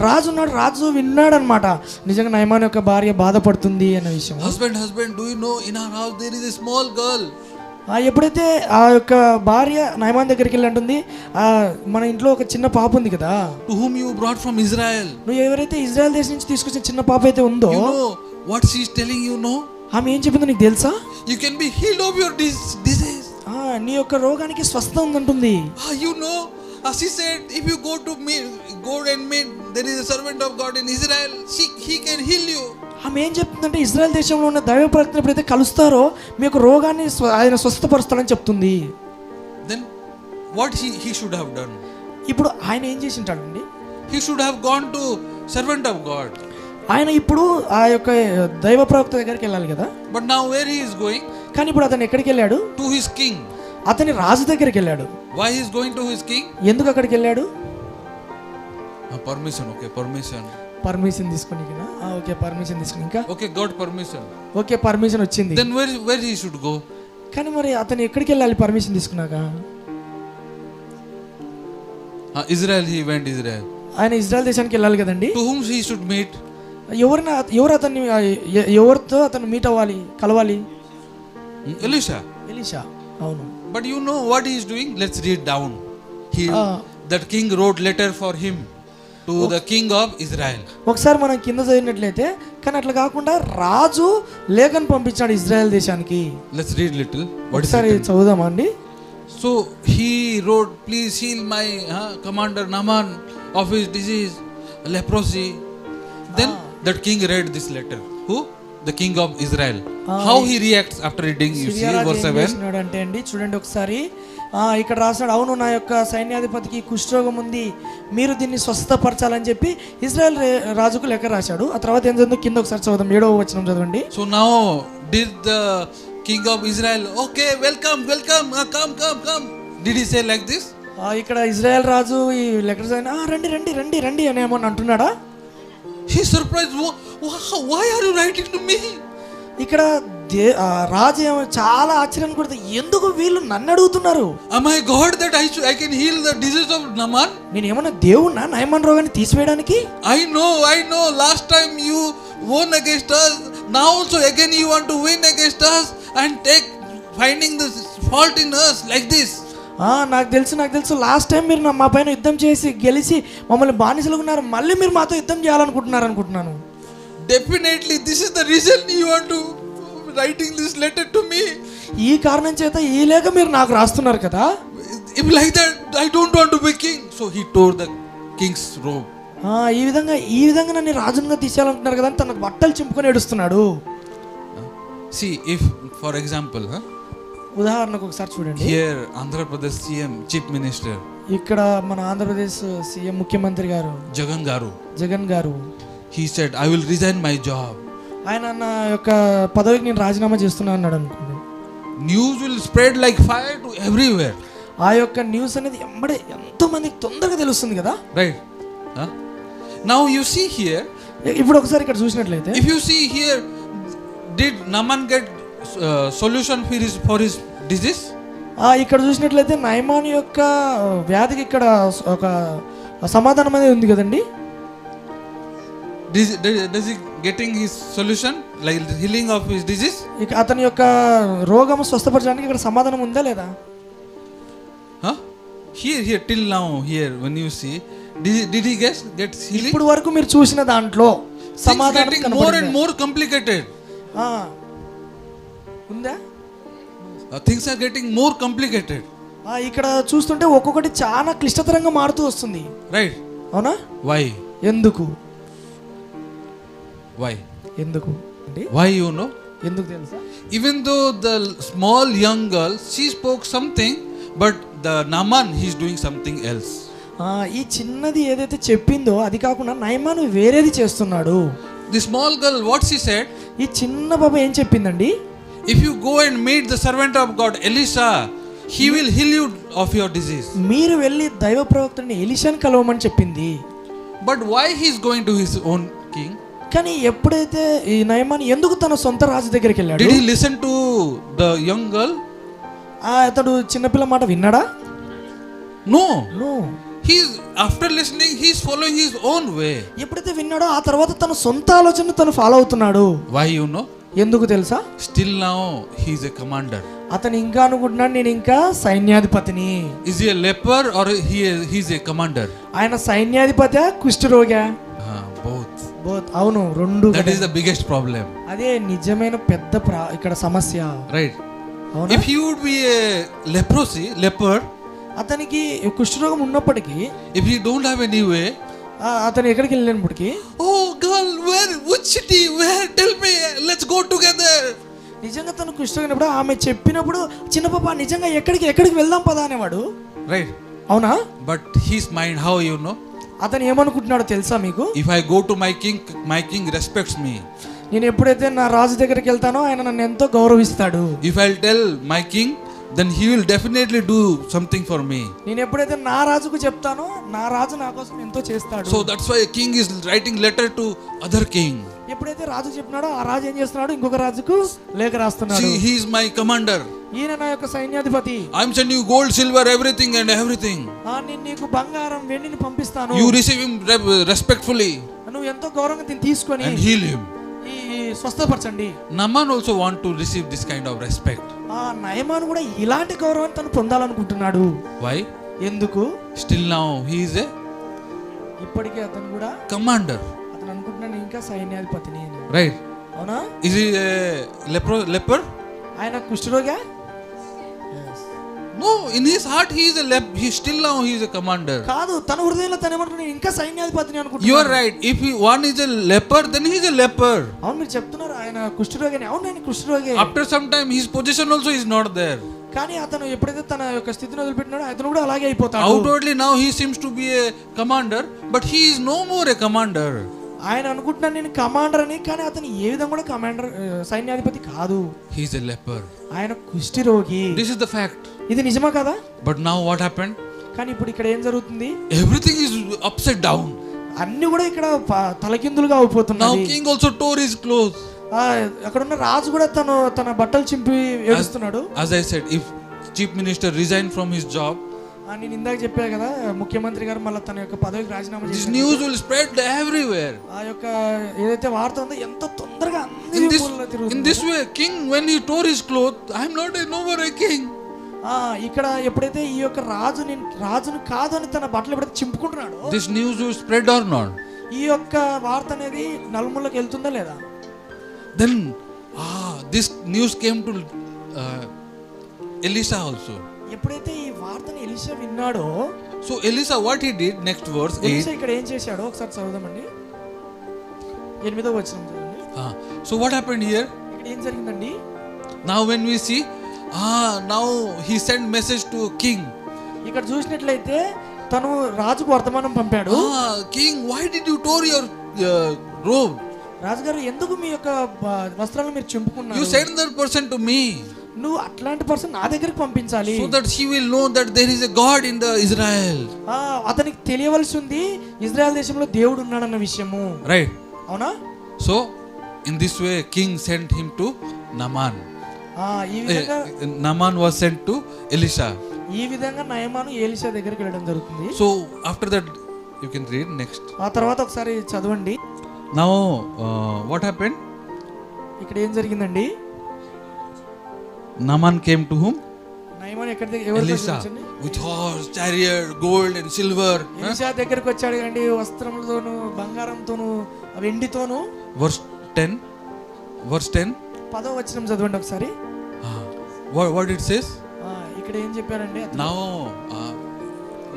రాజు ఉన్నాడు, రాజు విన్నాడు అనమాట, నిజంగా నయమాన్ యొక్క భార్య బాధపడుతుంది అన్న విషయం. Husband, do you know in our house there is a small girl. ఎప్పుడైతే ఆ యొక్క భార్య నయమాన్ దగ్గరికి వెళ్ళి అంటుంది, మన ఇంట్లో ఒక చిన్న పాప ఉంది కదా, to whom you brought from Israel. నువ్వు ఎవరైతే ఇజ్రాయెల్ దేశం నుంచి తీసుకొచ్చిన చిన్న పాప అయితే ఉందో, you know what she is telling, you know? ఆమె ఏం చెప్పిందో నీకు తెలుసా? You can be healed of your disease. నీ యొక్క రోగానికి స్వస్థత ఉందంటుంది. You know, she said, if you go and meet there is a servant of God in Israel, he can heal you. ఆమె ఏం చెప్తుందంటే, ఇజ్రాయెల్ దేశంలో ఉన్న దైవ ప్రవక్తను ఎప్పుడైతే కలుస్తారో మీ యొక్క రోగాన్ని ఆయన స్వస్థపరుస్తాడని చెప్తుంది. Then what he should have done? ఇప్పుడు ఆయన ఏం చేసి ఉంటాడండి? He should have gone to servant of God. ఆయన ఇప్పుడు ఆ యొక్క దైవ ప్రవక్త దగ్గరికి వెళ్ళాలి కదా. But now where he is going? కానీ ఇప్పుడు అతను ఎక్కడికి వెళ్ళాడు? To his king. అతని రాజు దగ్గరికి వెళ్ళాడు. Why he is going to his king? ఎందుకు అక్కడికి వెళ్ళాడు? Permission. Okay, permission. పర్మిషన్ తీసుకొని ఓకే, పర్మిషన్ తీసుకుని ఇంకా okay, got permission. Okay, permission వచ్చింది. Then where he should go? కానీ మరి అతను ఎక్కడికి వెళ్ళాలి పర్మిషన్ తీసుకున్నాక? Israel, he went Israel. ఆయన ఇజ్రాయెల్ దేశానికి వెళ్ళాలి కదండి. To whom he should meet? ఎవరు అతన్ని ఎవరితో అతను మీట్ అవ్వాలి, కలవాలి? Elisha. అవును. But you know what he is doing? Let's read down. That king wrote letter for him to the king of Israel. ఒకసారి మనం కింద చదివినట్లయితే, కానీ అట్లా కాకుండా రాజు లేఖను పంపించాడు ఇజ్రాయెల్ దేశానికి. Let's read little. ఒకసారి చదువుదామా అండి. So he wrote, please heal my commander Naaman of his disease, leprosy. Then that king read this letter. Who? The king of Israel. How he reacts after reading, you see verse 7. అంటే అండి చూడండి ఒకసారి, ఇక్కడ రాశాడు, అవును నా యొక్క సైన్యాధిపతికి కుష్ఠరోగం ఉంది, మీరు దీన్ని స్వస్థపరచాలని చెప్పి ఇజ్రాయెల్ రాజుకు లెక్క రాశాడు. ఆ తర్వాత ఏం చదువు కింద ఒకసారి చదువుదాం, 7వ వచనం చదవండి. So now did the king of Israel, okay, welcome, come. Did he say like this? ఇక్కడ ఇజ్రాయెల్ రాజు ఈ లెక్క రండి అని ఏమని అంటున్నాడా? He surprised, why are you writing to me? ఇక్కడ రాజు చాలా ఆశ్చర్యం కూడా, ఎందుకు వీళ్ళు నన్ను అడుగుతున్నారు? Am I God that I can heal the disease of Naaman? నేను ఏమన్నా దేవుణ్ణా నయమాన్ రోగాన్ని తీసివేయడానికి? I know last time you won against us, now also again you want to win against us and finding the fault in us like this. నాకు తెలుసు last time మీరు మా పైన యుద్ధం చేసి గెలిచి మమ్మల్ని బానిసలుగా ఉన్నారు, మళ్ళీ మీరు మాతో యుద్ధం చేయాలనుకుంటున్నాను. Definitely this is the reason you want to writing this letter to me. ఈ కారణం చేత ఈ లేఖ మీరు నాకు రాస్తున్నారు కదా. If like that I don't want to be king. So he tore the king's robe. ఈ విధంగా నన్ను రాజుగా తీసేయాలనుకుంటున్నారు కదా అని తన బట్టలు చింపుకొని ఏడుస్తున్నాడు. See, if for example, ఉదాహరణకు ఒకసారి చూడండి, here Andhra Pradesh CM chief minister, ఇక్కడ మన ఆంధ్రప్రదేశ్ సీఎం ముఖ్యమంత్రి గారు జగన్ గారు, he said I will resign my job. ఆయన నా యొక్క పదవికి నేను రాజీనామా చేస్తున్నా అన్నాడు అనుకోండి. News will spread like fire to everywhere. ఆ యొక్క న్యూస్ అనేది ఎంతో మందికి తొందరగా తెలుస్తుంది కదా. Right? Now you see here. ఇప్పుడు ఒకసారి ఇక్కడ చూసినట్లయితే, if you see here, did Naaman get solution for his disease? ఇక్కడ చూసినట్లయితే నయమాన్ యొక్క వ్యాధికి ఇక్కడ ఒక సమాధానం అనేది ఉంది కదండి. Does he getting his solution, like the healing of his disease? ఇక అతని యొక్క రోగము స్వస్థపరచడానికి ఇక్కడ సమాధానం ఉందా లేదా? Here till now, here when you see, did he get healing? ఇప్పుడు వరకు మీరు చూసిన దాంట్లో సమాధానం more and more complicated. ఆ, ఉందా? Things are getting more complicated. ఇక్కడ చూస్తుంటే ఒక్కొక్కటి చాలా క్లిష్టతరంగా మారుతూ వస్తుంది. Right? అవునా? Why? ఎందుకు? Why? ఎందుకు అండి? Why you know? ఎందుకు తెలుసా? Even though the small young girl, she spoke something, but the Naaman, he's doing something else. ఈ చిన్నది ఏదైతే చెప్పిందో అది కాకుండా నయమాను వేరేది చేస్తున్నాడు. The small girl, what she said? ఈ చిన్న బాబు ఏం చెప్పిందండి? If you go and meet the servant of God, Elisha, he will heal you of your disease. మీరు వెళ్ళి దైవ ప్రవక్తని ఎలీషాని కలవమని చెప్పింది. But why he is going to his own king? కానీ ఎప్పుడైతే ఈ నయమాను ఎందుకు తన సొంత రాజు దగ్గరికి వెళ్ళాడు? Did he listen to the young girl? అతడు చిన్నపిల్ల మాట విన్నాడా? No. No. He's after listening, he's following his own way. ఎప్పుడైతే విన్నాడో ఆ తర్వాత తన సొంత ఆలోచన తను ఫాలో అవుతున్నాడు. Why you know? ఎందుకు తెలుసా? Still now he is a commander. అతను ఇంకా అనుకుంటున్నాడు నేను ఇంకా సైన్యాధిపతిని. Is he a leper or he is a commander? ఆయన సైన్యాధిపతి కుష్ఠరోగా? Both. అవును, రెండు. That is the biggest problem. అదే నిజమైన పెద్ద ఇక్కడ సమస్య. Right? అవునా? If he would be a leper, అతనికి కుష్ఠరోగం ఉన్నప్పటికీ, if he don't have any way, అతను ఎక్కడికి వెళ్ళినప్పటికీ, oh girl, which city, where, tell me, let's go together. నిజంగా తను కుష్ఠరోగినప్పుడు ఆమె చెప్పినప్పుడు చిన్న పాప నిజంగా ఎక్కడికి వెళ్దాం పదా అనేవాడు. Right? అవునా? But his mind, how you know? అతను ఏమనుకుంటున్నాడో తెలుసా మీకు? If I go to my king respects me. నేను ఎప్పుడైతే నా రాజు దగ్గరికి వెళ్తానో ఆయన నన్ను ఎంతో గౌరవిస్తాడు. If I'll tell my king, then he will definitely do something for me. నేను ఎప్పుడైతే నా రాజుకు చెప్తానో నా రాజు నా కోసం ఎంతో చేస్తాడు. So that's why a king is writing letter to other king. ఎప్పుడైతే రాజు చెప్పినాడో ఆ రాజు ఏం చేస్తున్నాడు? ఇంకొక రాజుకు లేఖ రాస్తున్నాడు. See, he is my commander. ఈయన నా యొక్క సైన్యాధిపతి. I'm sending you gold, silver, everything. నేను నీకు బంగారం వెండిని పంపిస్తాను. You receive him respectfully. నువ్వు ఎంతో గౌరవంగా దీన్ని తీసుకొని and heal him. ఈ స్వస్థపరచండి. Naaman also want to receive this kind of respect. నయమాను కూడా ఇలాంటి గౌరవాన్ని తను పొందాలనుకుంటున్నాడు. Why? ఎందుకు? Still now he is a ఇప్పటికే అతను కూడా commander. అతను అనుకుంటున్నాడు ఇంకా సైన్యాధిపతిని. Right? అవునా? Is he a leper? ఆయన కుష్ఠరోగా? No, in his heart he is a he still now he is a commander. కాదు, తన హృదయంలో తను ఏమంటున్నాడు? ఇంకా సైన్యాధిపతిని అనుకుంటున్నాడు. You are right. If one is a leper, then he is a leper. అవును, మీరు చెప్తున్నారు ఆయన కుష్ఠరోగిని. అవును, నేను కుష్ఠరోగి. After some time his position also is not there. కానీ అతను ఎప్పుడైతే తన యొక్క స్థితిని వదిలిపెట్టినాడో అతను కూడా అలాగే అయిపోతాడు. Outwardly now he seems to be a commander, but he is no more a commander. ఆయన అనుకుంటున్నాను నేను కమాండర్ అని, కానీ అతను ఏ విధంగా కూడా కమాండర్ సైన్యాధిపతి కాదు. He is a leper. ఆయన కుష్ఠరోగి. This is the fact. ఇది నిజమా కదా? But now what happened? కానీ ఇప్పుడు ఇక్కడ ఏం జరుగుతుంది? Everything is upside down. అన్ని కూడా ఇక్కడ తలకిందులుగా అయిపోతున్నాయి. Now king also tore his clothes. అక్కడ ఉన్న రాజు కూడా తన బట్టలు చింపి ఏడుస్తున్నాడు. As I said, if chief minister resigned from his job, నేను ఇందాక చెప్పా కదా, ముఖ్యమంత్రి గారు మళ్ళీ తన యొక్క పదవికి రాజీనామా చేశారు. this news will spread everywhere. ఆ యొక్క ఏదైతే వార్త ఉందో ఎంతో తొందరగా in this way, king when he tore his clothes, I am not no more a king. ఇక్కడ ఎప్పుడైతే ఈ యొక్క రాజును కాదు అని తన బట్టలు ఎప్పుడైతే చింపుకుంటున్నాడు, this news will spread or not? ఈ యొక్క వార్త అనేది నలుమూలకి వెళ్తుందా లేదా? Then this news came to Elisha also. ఎప్పుడైతే ఈ వార్తని ఎలీషా విన్నాడో, so Elisha what he did, next verse 8. Elisha ఇక్కడ ఏం చేశాడో ఒకసారి చదువుదామండి. 8వ వచనం చదవండి. So what happened here? ఇక్కడ ఏం జరిగిందండి? Now when we see now he sent message to king. ఇక్కడ చూసినట్లయితే తను రాజుకు వర్తమానం పంపాడు. King, why did you tore your robe? రాజుగారు, ఎందుకు మీ యొక్క వస్త్రాలను మీరు చింపుకున్నారు? You send that person to me. నువ్వు అట్లాంటి పర్సన్ నా దగ్గరికి పంపించాలి. So that he will know that there is a God in the Israel. అతనికి తెలియవలసి ఉంది ఇజ్రాయెల్ దేశంలో దేవుడు ఉన్నాడన్న విషయము. Right? అవునా? So in this way king sent him to Naaman. ఈ విధంగా Naaman was sent to Elisha. ఈ విధంగా నయమాను ఎలీషా దగ్గరికి వెళ్ళడం జరుగుతుంది. So after that you can read next. ఆ తర్వాత ఒకసారి చదవండి. Now what happened? ఇక్కడ ఏం జరిగిందండి? Naaman came to whom? నయమాను ఎక్కడికి? Elisha with horse, chariot, gold and silver. Elisha దగ్గరికి వచ్చాడు కండి, వస్త్రములతోను బంగారంతోను వెండితోను. Verse 10. verse 10. 10వ వచనం చదవండి ఒకసారి. What it says? ఇక్కడ ఏం చెప్పారండి? Now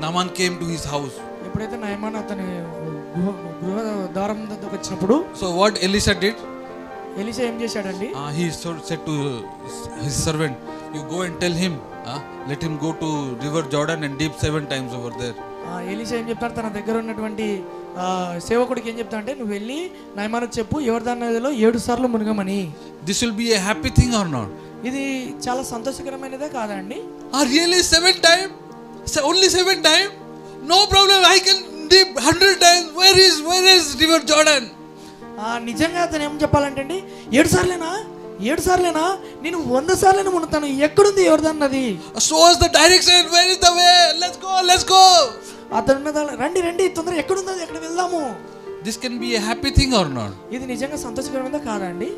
Naaman came to his house. ఎప్పుడైతే నయమాన్ అతని గృహ ద్వారం దగ్గరకు వచ్చినప్పుడు, So what Elisha did? Elisha ఏం చేశాడండి? He said to his servant, you go and tell him, let him go to river Jordan and dip 7 times over there. Elisha ఏం చెప్తాడు? తన దగ్గర ఉన్నటువంటి సేవకుడికి ఏం చెప్తా అంటే, నువ్వు వెళ్ళి నయమానుకు చెప్పు యోర్దాను నదిలో 7 సార్లు మునగమని. This will be a happy thing or not? ఇది చాలా సంతోషకరమైనదే కాదా అండి? Really 7 times? Only 7 times? No problem, I can dip 100 times. Where is river Jordan? నిజంగా అతను ఏం చెప్పాలంటే అండి, 7 సార్లేనా? 7 సార్లేనా? నేను 100 సార్లు మునుగుతాను. ఎక్కడుంది యోర్దాను నది? Show us the direction. Where is the way? Let's go. అతను రండి తొందరగా ఎక్కడుంది, ఎక్కడ వెళ్దాము. This can be a happy thing or not? ఇది నిజంగా సంతోషకరమైనదే కాదా అండి?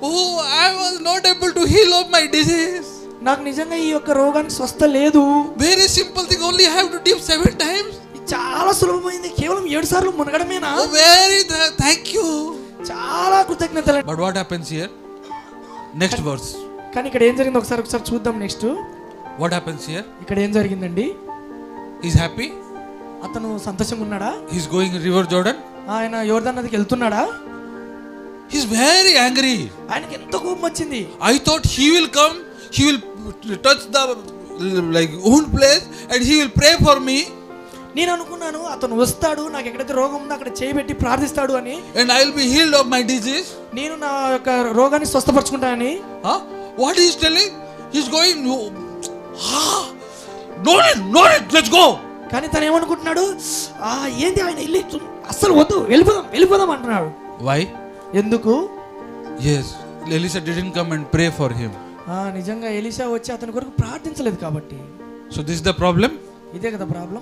Oh, I was not able to heal of my disease. నాకు నిజంగా ఈ యొక్క రోగానికి స్వస్థ లేదు. Very simple thing, only I have to dip 7 times. చాలా సులభమైంది, కేవలం 7 సార్లు మునగడమేనా? Thank you. చాలా కృతజ్ఞతలు. But what happens here? Next verse. కానీ ఇక్కడ ఏం జరిగింది ఒకసారి చూద్దాం. Next what happens here? ఇక్కడ ఏం జరిగిందండి? He's happy. అతను సంతోషంగా ఉన్నాడా? He's going river Jordan. ఆయన యోర్దాను నదికి వెళ్తున్నాడా? He's very angry. ఆయనకి ఎంతో కోపం వచ్చింది. I thought he will come, he will touch the own place and he will pray for me. నేను అనుకున్నాను అతను వస్తాడు, నాకు ఎక్కడైతే రోగం ఉందో అక్కడ చేయబెట్టి ప్రార్థిస్తాడు అని, and I will be healed of my disease. నేను నా యొక్క రోగాన్ని స్వస్థపరచుకుంటానని. What he is telling? He's going no need, let's go. కానీ తను ఏమనుకుంటున్నాడు? ఏంది ఆయన ఇల్లు అస్సలు వద్దు, వెళ్ళిపోదాం అంటున్నాడు. Why? ఎందుకు? Yes, Elisha didn't come and pray for him. నిజంగా ఎలీషా వచ్చి అతని కొరకు ప్రార్థించలేదు కాబట్టి. So this is the problem? ఇదే కదా problem.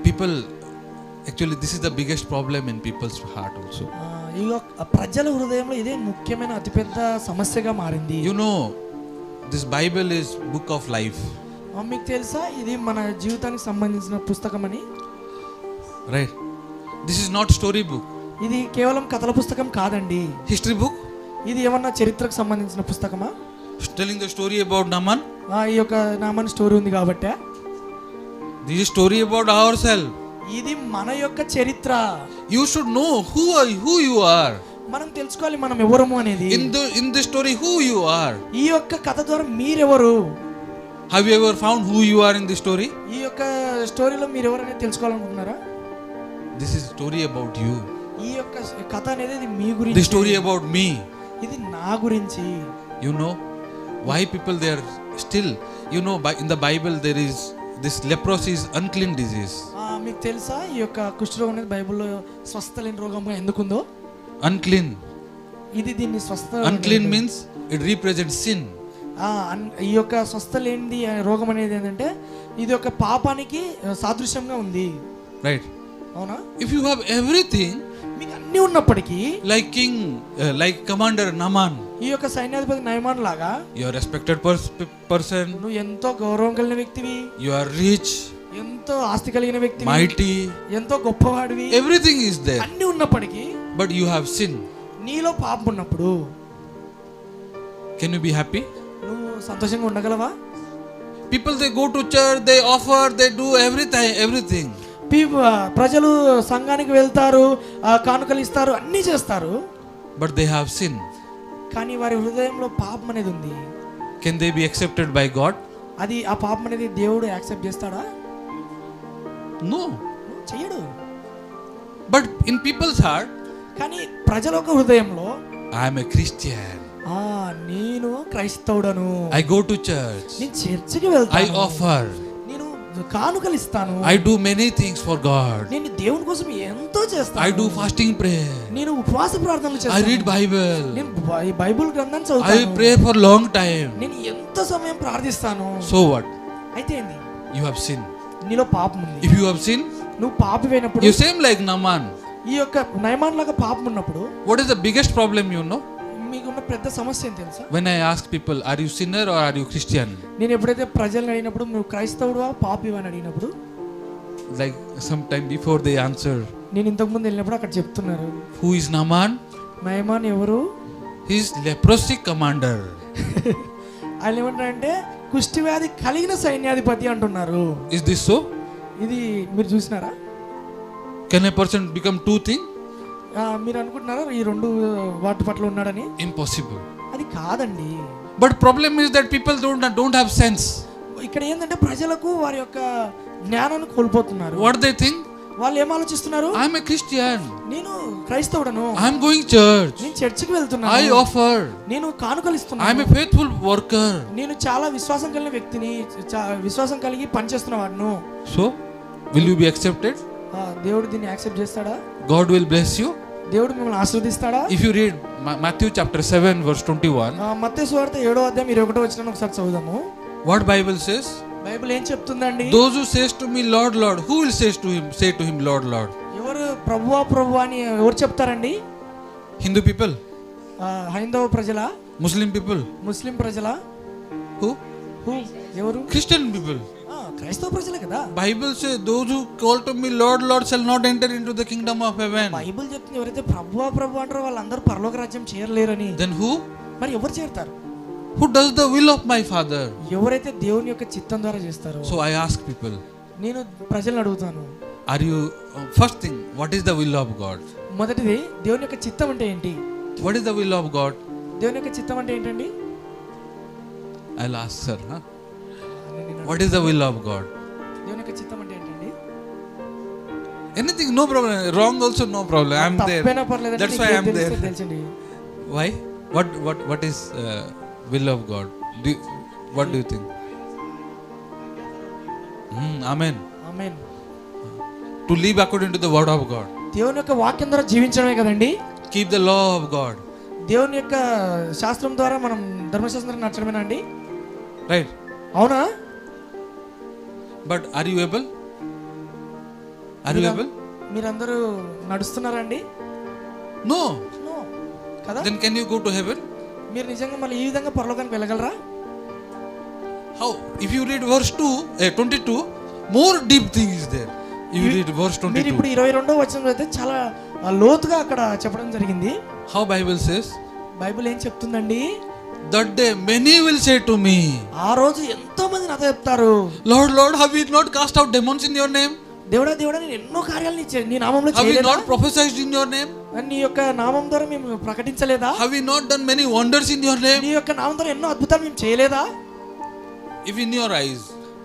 People, actually this is the biggest problem in people's heart also. ఈ ప్రజల హృదయంలో ఇదే ముఖ్యమైన అతిపెద్ద సమస్యగా మారింది. You know, this Bible is book of life. మీకు తెలుసా ఇది మన జీవితానికి సంబంధించిన పుస్తకం అని? Right. This is not story book. ఇది కేవలం కథల పుస్తకం కాదండి. History book. ఇది ఏమన్నా చరిత్రకు సంబంధించిన పుస్తకమా? Telling the story about Naaman. ఈ యొక్క నామన్ స్టోరీ ఉంది కాబట్టి. This is story about ourselves. ఇది మన యొక్క చరిత్ర. You should know who you are. మనం తెలుసుకోవాలి మనం ఎవరము అనేది. In this story who you are. ఈ యొక్క కథ ద్వారా మీరెవరు? Have you ever found who you are in this story? ఈ యొక్క స్టోరీలో మీరు ఎవరనేది తెలుసుకోవాలనుకుంటున్నారా? This is story about you. ఈ యొక్క కథ అనేది మీ గురించి. The story about me. ఇది నా గురించి. You know why people they are still, you know, in the Bible there is this leprosy is unclean disease. మీకు తెలుసా ఈ యొక్క కుష్ఠరోగం అనేది బైబిల్లో స్వస్థ లేని రోగంగా ఎందుకుందో? Unclean. ఇది దీన్ని స్వస్థ. Unclean means it represents sin. ఈ యొక్క స్వస్థ లేనిది రోగం అనేది ఏంటంటే ఇది ఒక పాపానికి సాదృశ్యంగా ఉంది. Right. అవునా? If you have everything, మీకు అన్ని ఉన్నప్పటికీ, like king, like commander Naaman, ఈ యొక్క సైన్యాధిపతి నయమాన్ లాగా, you are respected person, నువ్వు ఎంతో గౌరవం కలిగిన వ్యక్తివి, you are rich, ఎంతో ఆస్తి కలిగిన వ్యక్తివి, mighty, ఎంతో గొప్పవాడివి, everything is there, అన్ని ఉన్నప్పటికీ, but you have sin. నీలో పాపం ఉన్నప్పుడు can you be happy? నువ్వు సంతోషంగా ఉండగలవా? People they go to church, they offer, they do everything. ప్రజలు సంఘానికి వెళ్తారు, కానుకలు ఇస్తారు, అన్నీ చేస్తారు, but they have sin. కానీ వారి హృదయంలో పాపం అనేది ఉంది. Can they be accepted by God? అది ఆ పాపం అనేది దేవుడు యాక్సెప్ట్ చేస్తాడా? No. చేయడు. But in people's heart, కానీ ప్రజల యొక్క హృదయంలో I am a Christian. నేను క్రైస్తవుడను, I go to church, నేను చర్చికి వెళ్తాను, I offer, నేను కానుకలు ఇస్తాను, I do many things for God, నేను దేవుని కోసం ఎంతో చేస్తాను, I do fasting prayer, నేను ఉపవాస ప్రార్థనలు I చేస్తాను, read Bible, నేను బైబిల్ గ్రంథాన్ని I చదువుతాను, pray for long time. నేను ఎంత సమయం ప్రార్థిస్తాను. So what? అయితే ఏంది? You have sin. నీలో పాపం ఉంది. If you have sin, నువ్వు పాపివైనప్పుడు, you same like Naaman. ఈ యొక్క నయమాన్ లాగా పాపం ఉన్నప్పుడు, What is the biggest problem you know? మీకున్న పెద్ద సమస్య ఏం తెలుసా? When I ask people, are you sinner or are you Christian? నేను ఎప్పుడైతే ప్రజల్ని అడిగినప్పుడు నువ్వు క్రైస్తవుడువా పాపివా అని అడిగినప్పుడు, like sometime before they answered, నేను ఇంతకు ముందు వెళ్ళినప్పుడు అక్కడ చెప్తున్నారు, who is Naaman? నయమాన్ ఎవరు? He is leprosy commander. ఆయన ఏమంటారంటే కుష్టి వ్యాధి కలిగిన సైన్యాధిపతి అంటున్నారు. Is this so? ఇది మీరు చూసినారా? Can a person become two things? మీరు అనుకుంటున్నారా ఈ రెండు వాటి పట్ల ఉన్నాడని? Impossible. అది కాదండి. But problem is that people don't have sense. ఇక్కడ ఏంటంటే ప్రజలకు వారి యొక్క జ్ఞానాన్ని కోల్పోతున్నారు. What they think? వాళ్ళు ఏం ఆలోచిస్తున్నారు? I am a Christian. నేను క్రైస్తవుడను. I am going church. నేను చర్చికి వెళ్తున్నాను. I offer. నేను కానుకలు ఇస్తున్నాను. I am a faithful worker. నేను చాలా విశ్వాసం కలిగిన వ్యక్తిని, విశ్వాసం కలిగి పనిచేస్తున్న వాడును. So, will you be accepted? దేవుడు దీన్ని యాక్సెప్ట్ చేస్తాడా? God will bless you. దేవుడు మిమ్మల్ని ఆశీర్వదిస్తాడా? If you read Matthew chapter 7 verse 21, మత్తయి సువార్త 7వ అధ్యాయం 21వ వచనం ఒకసారి చదువుదాము. what Bible says? బైబిల్ ఏం చెప్తుందండి? Those who says to me Lord Lord, who will say to him Lord Lord? ఎవరు ప్రభువా ప్రభువా అని ఎవరు చెప్తారండి? Hindu people? హైందవ ప్రజల? Muslim people? ముస్లిం ప్రజల? Who? ఎవరు? Christian people. క్రైస్తవ ప్రజలే కదా. Bible says those who call to me Lord Lord shall not enter into the kingdom of heaven. Bible చెప్తుంది ఎవరైతే ప్రభువా ప్రభు అంటారో వాళ్ళందరూ పరలోక రాజ్యం చేరలేరని. Then who? మరి ఎవరు చేరతారు? Who does the will of my Father? ఎవరైతే దేవుని యొక్క చిత్తం ద్వారా చేస్తారో. So I ask people, నేను ప్రజలను అడుగుతాను, are you first thing, what is the will of God? మొదటిది దేవుని యొక్క చిత్తం అంటే ఏంటి? What is the will of God? దేవుని యొక్క చిత్తం అంటే ఏంటండి? I'll ask sir, huh? What is the will of God? దేవుని యొక్క చిత్తం అంటే ఏంటండి? Anything, no problem. Wrong also, no problem. I'm there. తప్పేనా పర్లేదండి. That's why I'm there. తెలుసండి. Why? What is will of God? What do you think? Amen. Amen. To live according to the word of God. దేవుని యొక్క వాక్యం ద్వారా జీవించడమే కదండి. Keep the law of God. దేవుని యొక్క శాస్త్రం ద్వారా మనం ధర్మశాస్త్రం నడచడమేనా అండి? Right. అవునా? But are you able? Are you able? మీరందరూ నడుస్తున్నారండి? No. నో కదా. Then can you go to heaven? మీరు నిజంగా మళ్ళీ ఈ విధంగా పరలోకానికి వెళ్ళగలరా? How? If you read verse 22, more deep thing is there. You read verse 22. మీరు ఇప్పుడు 22వ వచనం అయితే చాలా లోతుగా అక్కడ చెప్పడం జరిగింది. How Bible says? బైబిల్ ఏం చెప్తుందండి? That day many will say to me, ఆ రోజు ఎంతో మంది నాతో చెప్తారు, Lord Lord, have we not cast out demons in your name? దేవుడా దేవుడా నేను ఎన్నో కార్యాలు నీ నామములో Have we చేయలేదా? not prophesied in your name? నీ యొక్క నామం ద్వారా మేము ప్రకటించలేదా? Have we not done many wonders in your name? నీ యొక్క నామం ద్వారా ఎన్నో అద్భుతాలు మేము చేయలేదా? If in your eyes,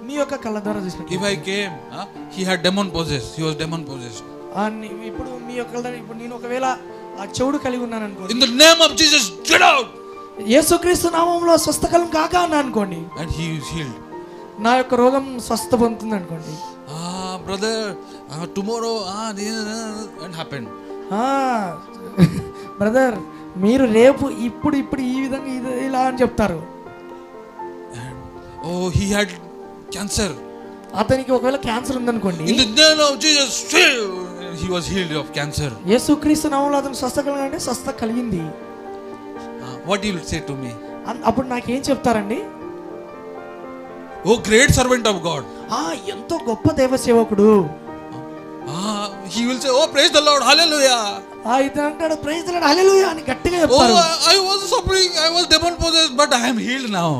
మీ యొక్క కళ్ళ ద్వారా చూసినట్టు if I came, he had demon possessed, he was demon possessed. ఇప్పుడు మీ యొక్క ఇప్పుడు నేను ఒకవేళ ఆ చెవుడు కలిగి ఉన్నాను అనుకోండి, In the name of Jesus, get out! యేసుక్రీస్తు నామములో స్వస్థకలం కాక అన్నా అనుకోండి, And he is healed. నా యొక్క రోగం స్వస్థ పొందుతుంది అనుకోండి. Brother, tomorrow, and happened. Brother మీరు రేపు ఇప్పుడు ఈ విధంగా ఇలా అని చెప్తారు. Oh, he had cancer. అతనికి ఒకవేళ క్యాన్సర్ ఉందనుకోండి, In the name of Jesus, he was healed of cancer. యేసుక్రీస్తు నామములో అతనికి స్వస్థ కలగంటే స్వస్థ కలిగింది. What he will say to me? అప్పుడు నాకేం చెప్తారండి? Oh, great servant of God. ఎంతో గొప్ప దేవ సేవకుడు. He will say, oh, praise the Lord, hallelujah. ఇతను అంటాడు, ప్రైజ్ ది లార్డ్, హల్లెలూయా అని గట్టిగా చెప్తారు. Oh, I was suffering, I was demon possessed, but I am healed now.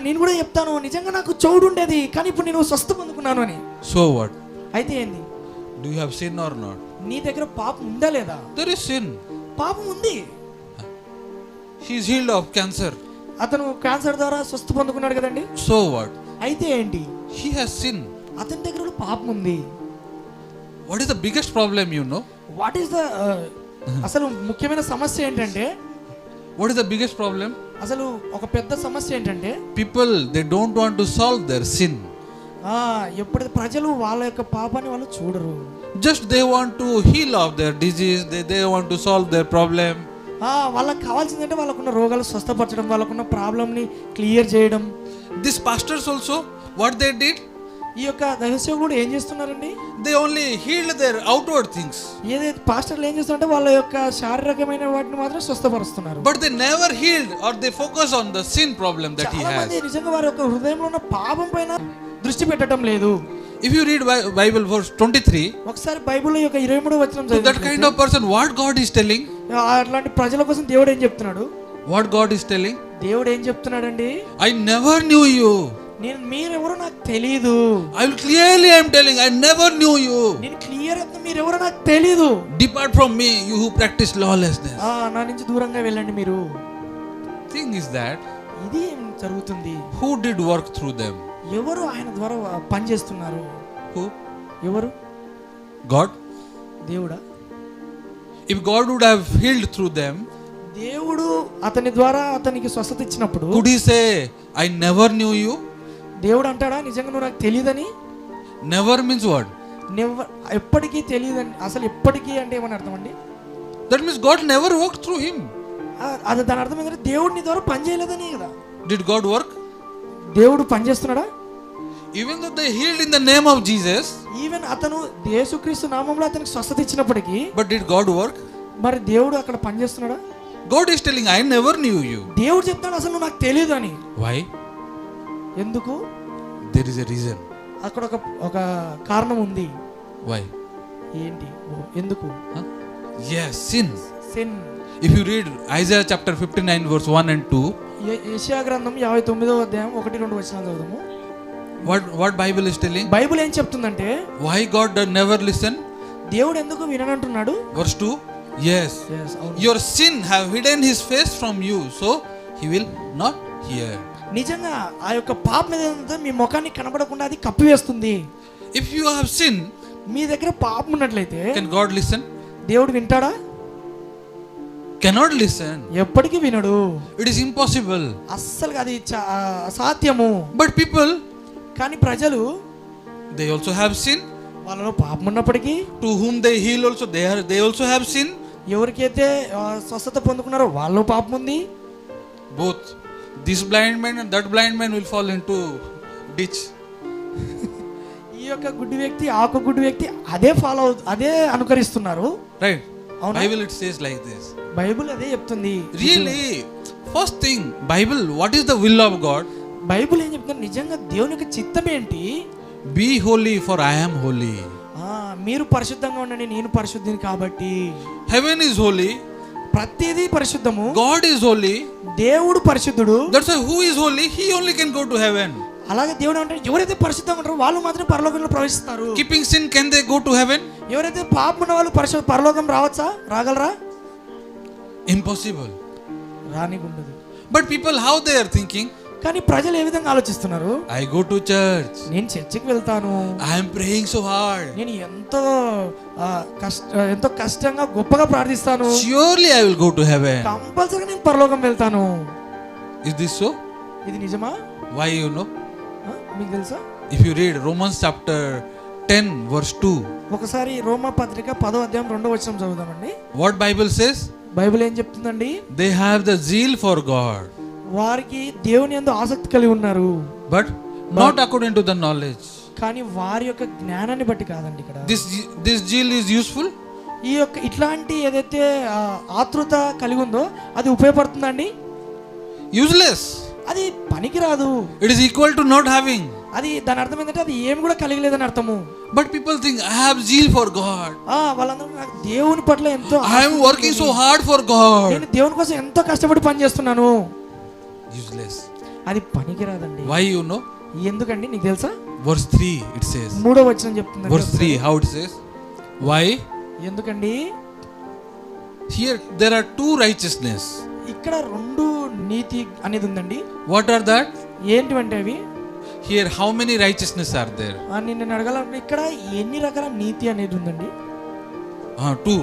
నేను కూడా చెప్తాను, నిజంగా నాకు చెవుడు ఉండేది కానీ ఇప్పుడు నేను స్వస్థ పొందుకున్నాను అని. So what? అయితే ఏంది? Do you have sin or not? నీ దగ్గర పాపం ఉందా లేదా? There is sin. పాపం ఉంది. He is healed of cancer. అతను క్యాన్సర్ ద్వారా స్వస్థ పొందుకున్నాడు కదండి. So what? అయితే ఏంటి? He has sin. అతని దగ్గర కూడా పాపం ఉంది. What is the biggest problem, you know? What is the అసలు ముఖ్యమైన సమస్య ఏంటంటే, What is the biggest problem? అసలు ఒక పెద్ద సమస్య ఏంటంటే, People, they don't want to solve their sin. ఎప్పుడైతే ప్రజలు వాళ్ళ యొక్క పాపాన్ని వాళ్ళు చూడరు. Just they want to heal of their disease, they want to solve their problem. వాళ్ళకి కావాల్సిందంటే వాళ్ళకున్న రోగాలు స్వస్థపరచడం, వాళ్ళకున్న ప్రాబ్లమ్ని క్లియర్ చేయడం. These pastors also, what they did? ఈ యొక్క దైవసేవకులు ఏం చేస్తున్నారండి? They only healed their outward things. ఏదైతే పాస్టర్లు ఏం చేస్తున్నారంటే వాళ్ళ యొక్క శారీరకమైన వాటిని మాత్రం స్వస్థపరుస్తున్నారు. But they never healed or they focus on the sin problem that he చాలా has. మంది నిజంగా వారి యొక్క హృదయంలో ఉన్న పాపం పైన దృష్టి పెట్టడం లేదు. If you read Bible verse 23, ఒకసారి బైబిల్లో యొక్క 23వ వచనం to that చదివినట్లయితే, kind of person, what God is telling? అట్లాంటి ప్రజల కోసం దేవుడు ఏం చెప్తున్నాడు? What God is telling? దేవుడు ఏం చెప్తున్నాడండి? I never knew you. మీరెవరో నాకు తెలీదు. I will clearly I am telling, I never knew you. నేను క్లియర్ గా మీరెవరో నాకు తెలీదు. Depart from me, you who practice lawlessness. నా నుంచి దూరంగా వెళ్ళండి మీరు. Thing is that ఇది ఏం జరుగుతుంది? who did work through them? ఎవరు ఆయన ద్వారా పని చేస్తున్నారు? Who? ఎవరు? God. దేవుడా? If God would have healed through them, దేవుడు అతని ద్వారా అతనికి స్వస్థత ఇచ్చినప్పుడు could he say, I never knew you? దేవుడు అంటాడా నిజంగా నువ్వు నాకు తెలియదని? Never means what? ఎప్పటికీ తెలియదని. అసలు ఎప్పటికీ అంటే ఏమని అర్థం అండి? That means God never worked through him. అది దాని అర్థం ఏంటంటే దేవుడు నీ ద్వారా పని చేయలేదని కదా. Did God work? దేవుడు పని చేస్తున్నాడా? Even though they healed in the name of Jesus, even అతను యేసుక్రీస్తు నామములో అతనికి స్వస్థత ఇచ్చినప్పటికీ, but did God work? మరి దేవుడు అక్కడ పని చేస్తున్నాడా? God is telling, I never knew you. దేవుడు చెప్తాడు అసలు నువ్వు నాకు తెలియదు అని. Why? ఎందుకు? There is a reason. అక్కడ ఒక కారణం ఉంది. Why? ఏంటి? ఎందుకు? Yes, sin. Sin. If you read Isaiah chapter 59 verse 1 and 2, యెషయా గ్రంథం 59వ అధ్యాయం 1-2 వచనాలు చదువుదాము. what Bible is telling? Bible ఏం చెప్తుందంటే, Why God does never listen? దేవుడు ఎందుకు విననంటున్నాడు? Verse 2, yes, your sin have hidden his face from you, so he will not hear. నిజంగా ఆ యొక్క పాపం ఏదంటే మీ ముఖాన్ని కనబడకుండా అది కప్పివేస్తుంది. If you have sin, మీ దగ్గర పాపం ఉన్నట్లయితే can God listen? దేవుడు వింటాడా? Cannot listen. ఎప్పటికీ వినడు. It is impossible. అస్సలు అది అసాధ్యము. But people, కానీ ప్రజలు, they also have sin. వాళ్ళలో పాపం ఉన్నప్పటికీ, To whom they heal also, they also have sin. ఎవరికైతే స్వస్థత పొందుకున్నారో వాళ్ళలో పాపం ఉంది. Both this blind man and that blind man will fall into ditch. ఈ యొక్క గుడ్డి వ్యక్తి ఆ యొక్క గుడ్డి వ్యక్తి అదే అనుకరిస్తున్నారు. Right? అవునా? Bible it says like this. Bible అదే చెప్తుంది. Really, first thing, Bible, what is the will of God? Bible ఏం చెప్తుంది? నిజంగా దేవుని యొక్క చిత్తం ఏంటి? Be holy for I am holy. మీరు పరిశుద్ధంగా ఉండండి, నేను పరిశుద్ధిని కాబట్టి. Heaven is holy. ప్రతిదీ పరిశుద్ధము. God is holy. దేవుడు పరిశుద్ధుడు. That's why who is holy, he only can go to heaven. అలాగే దేవుడు అంటే ఎవరైతే పరిశుద్ధంగా ఉంటారో వాళ్ళు మాత్రమే పరలోకంలో ప్రవేశిస్తారు. Keeping sin, can they go to heaven? ఎవరైతే పాపం ఉన్న వాళ్ళు పరలోకం రావచ్చా? రాగలరా? Impossible. రానిగుండదు. But people, how they are thinking? కానీ ప్రజలు ఏ విధంగా ఆలోచిస్తున్నారు? I go to church. నేను చర్చికి వెళ్తాను. I am praying so hard. నేను ఎంతో కష్టంగా గొప్పగా ప్రార్థిస్తాను. Surely I will go to heaven. కంపల్సరీగా నేను పరలోకం వెళ్తాను. Is this so? ఇది నిజమా? Why you know? మీకు తెలుసా? If you read Romans chapter 10 verse 2. ఒకసారి రోమా పత్రిక 10వ అధ్యాయం 2వ వచనం చదువుదామండి. What Bible says? బైబిల్ ఏం చెప్తుందండి? They have the zeal for God. వారికి దేవుని యందు ఆసక్తి కలిగి ఉన్నారు. But not according to the knowledge. కానీ వారి యొక్క జ్ఞానాన్ని బట్టి కాదండి ఇక్కడ. This zeal is useful. ఈ యొక్క ఇట్లాంటి ఏదైతే ఆతృత కలిగి ఉందో అది ఉపయోగపడుతుందండి? Useless. అది పనికిరాదు. It is equal to not having. అది దాని అర్థం ఏంటంటే అది ఏం కూడా కలిగి లేదని అర్థము. But people think I have zeal for God. వాళ్ళందరూ నాకు దేవుని పట్ల ఎంతో, I am working so hard for God. నేను దేవుని కోసం ఎంతో కష్టపడి పని చేస్తున్నాను. Useless. అది పనికిరాదండి. Why you know? ఎందుకండి నీకు తెలుసా? Verse 3 it says. 3వ వచనం చెప్తుంది. Verse 3 how it says? Why? ఎందుకండి? Here there are two righteousness. ఇక్కడ రెండు నీతి అనేది ఉందండి. What are that? ఏంటివంటే అవి? Here how many righteousness are there? నేను అడగాలంటే ఇక్కడ ఎన్ని రకాల నీతి అనేది ఉందండి? Two.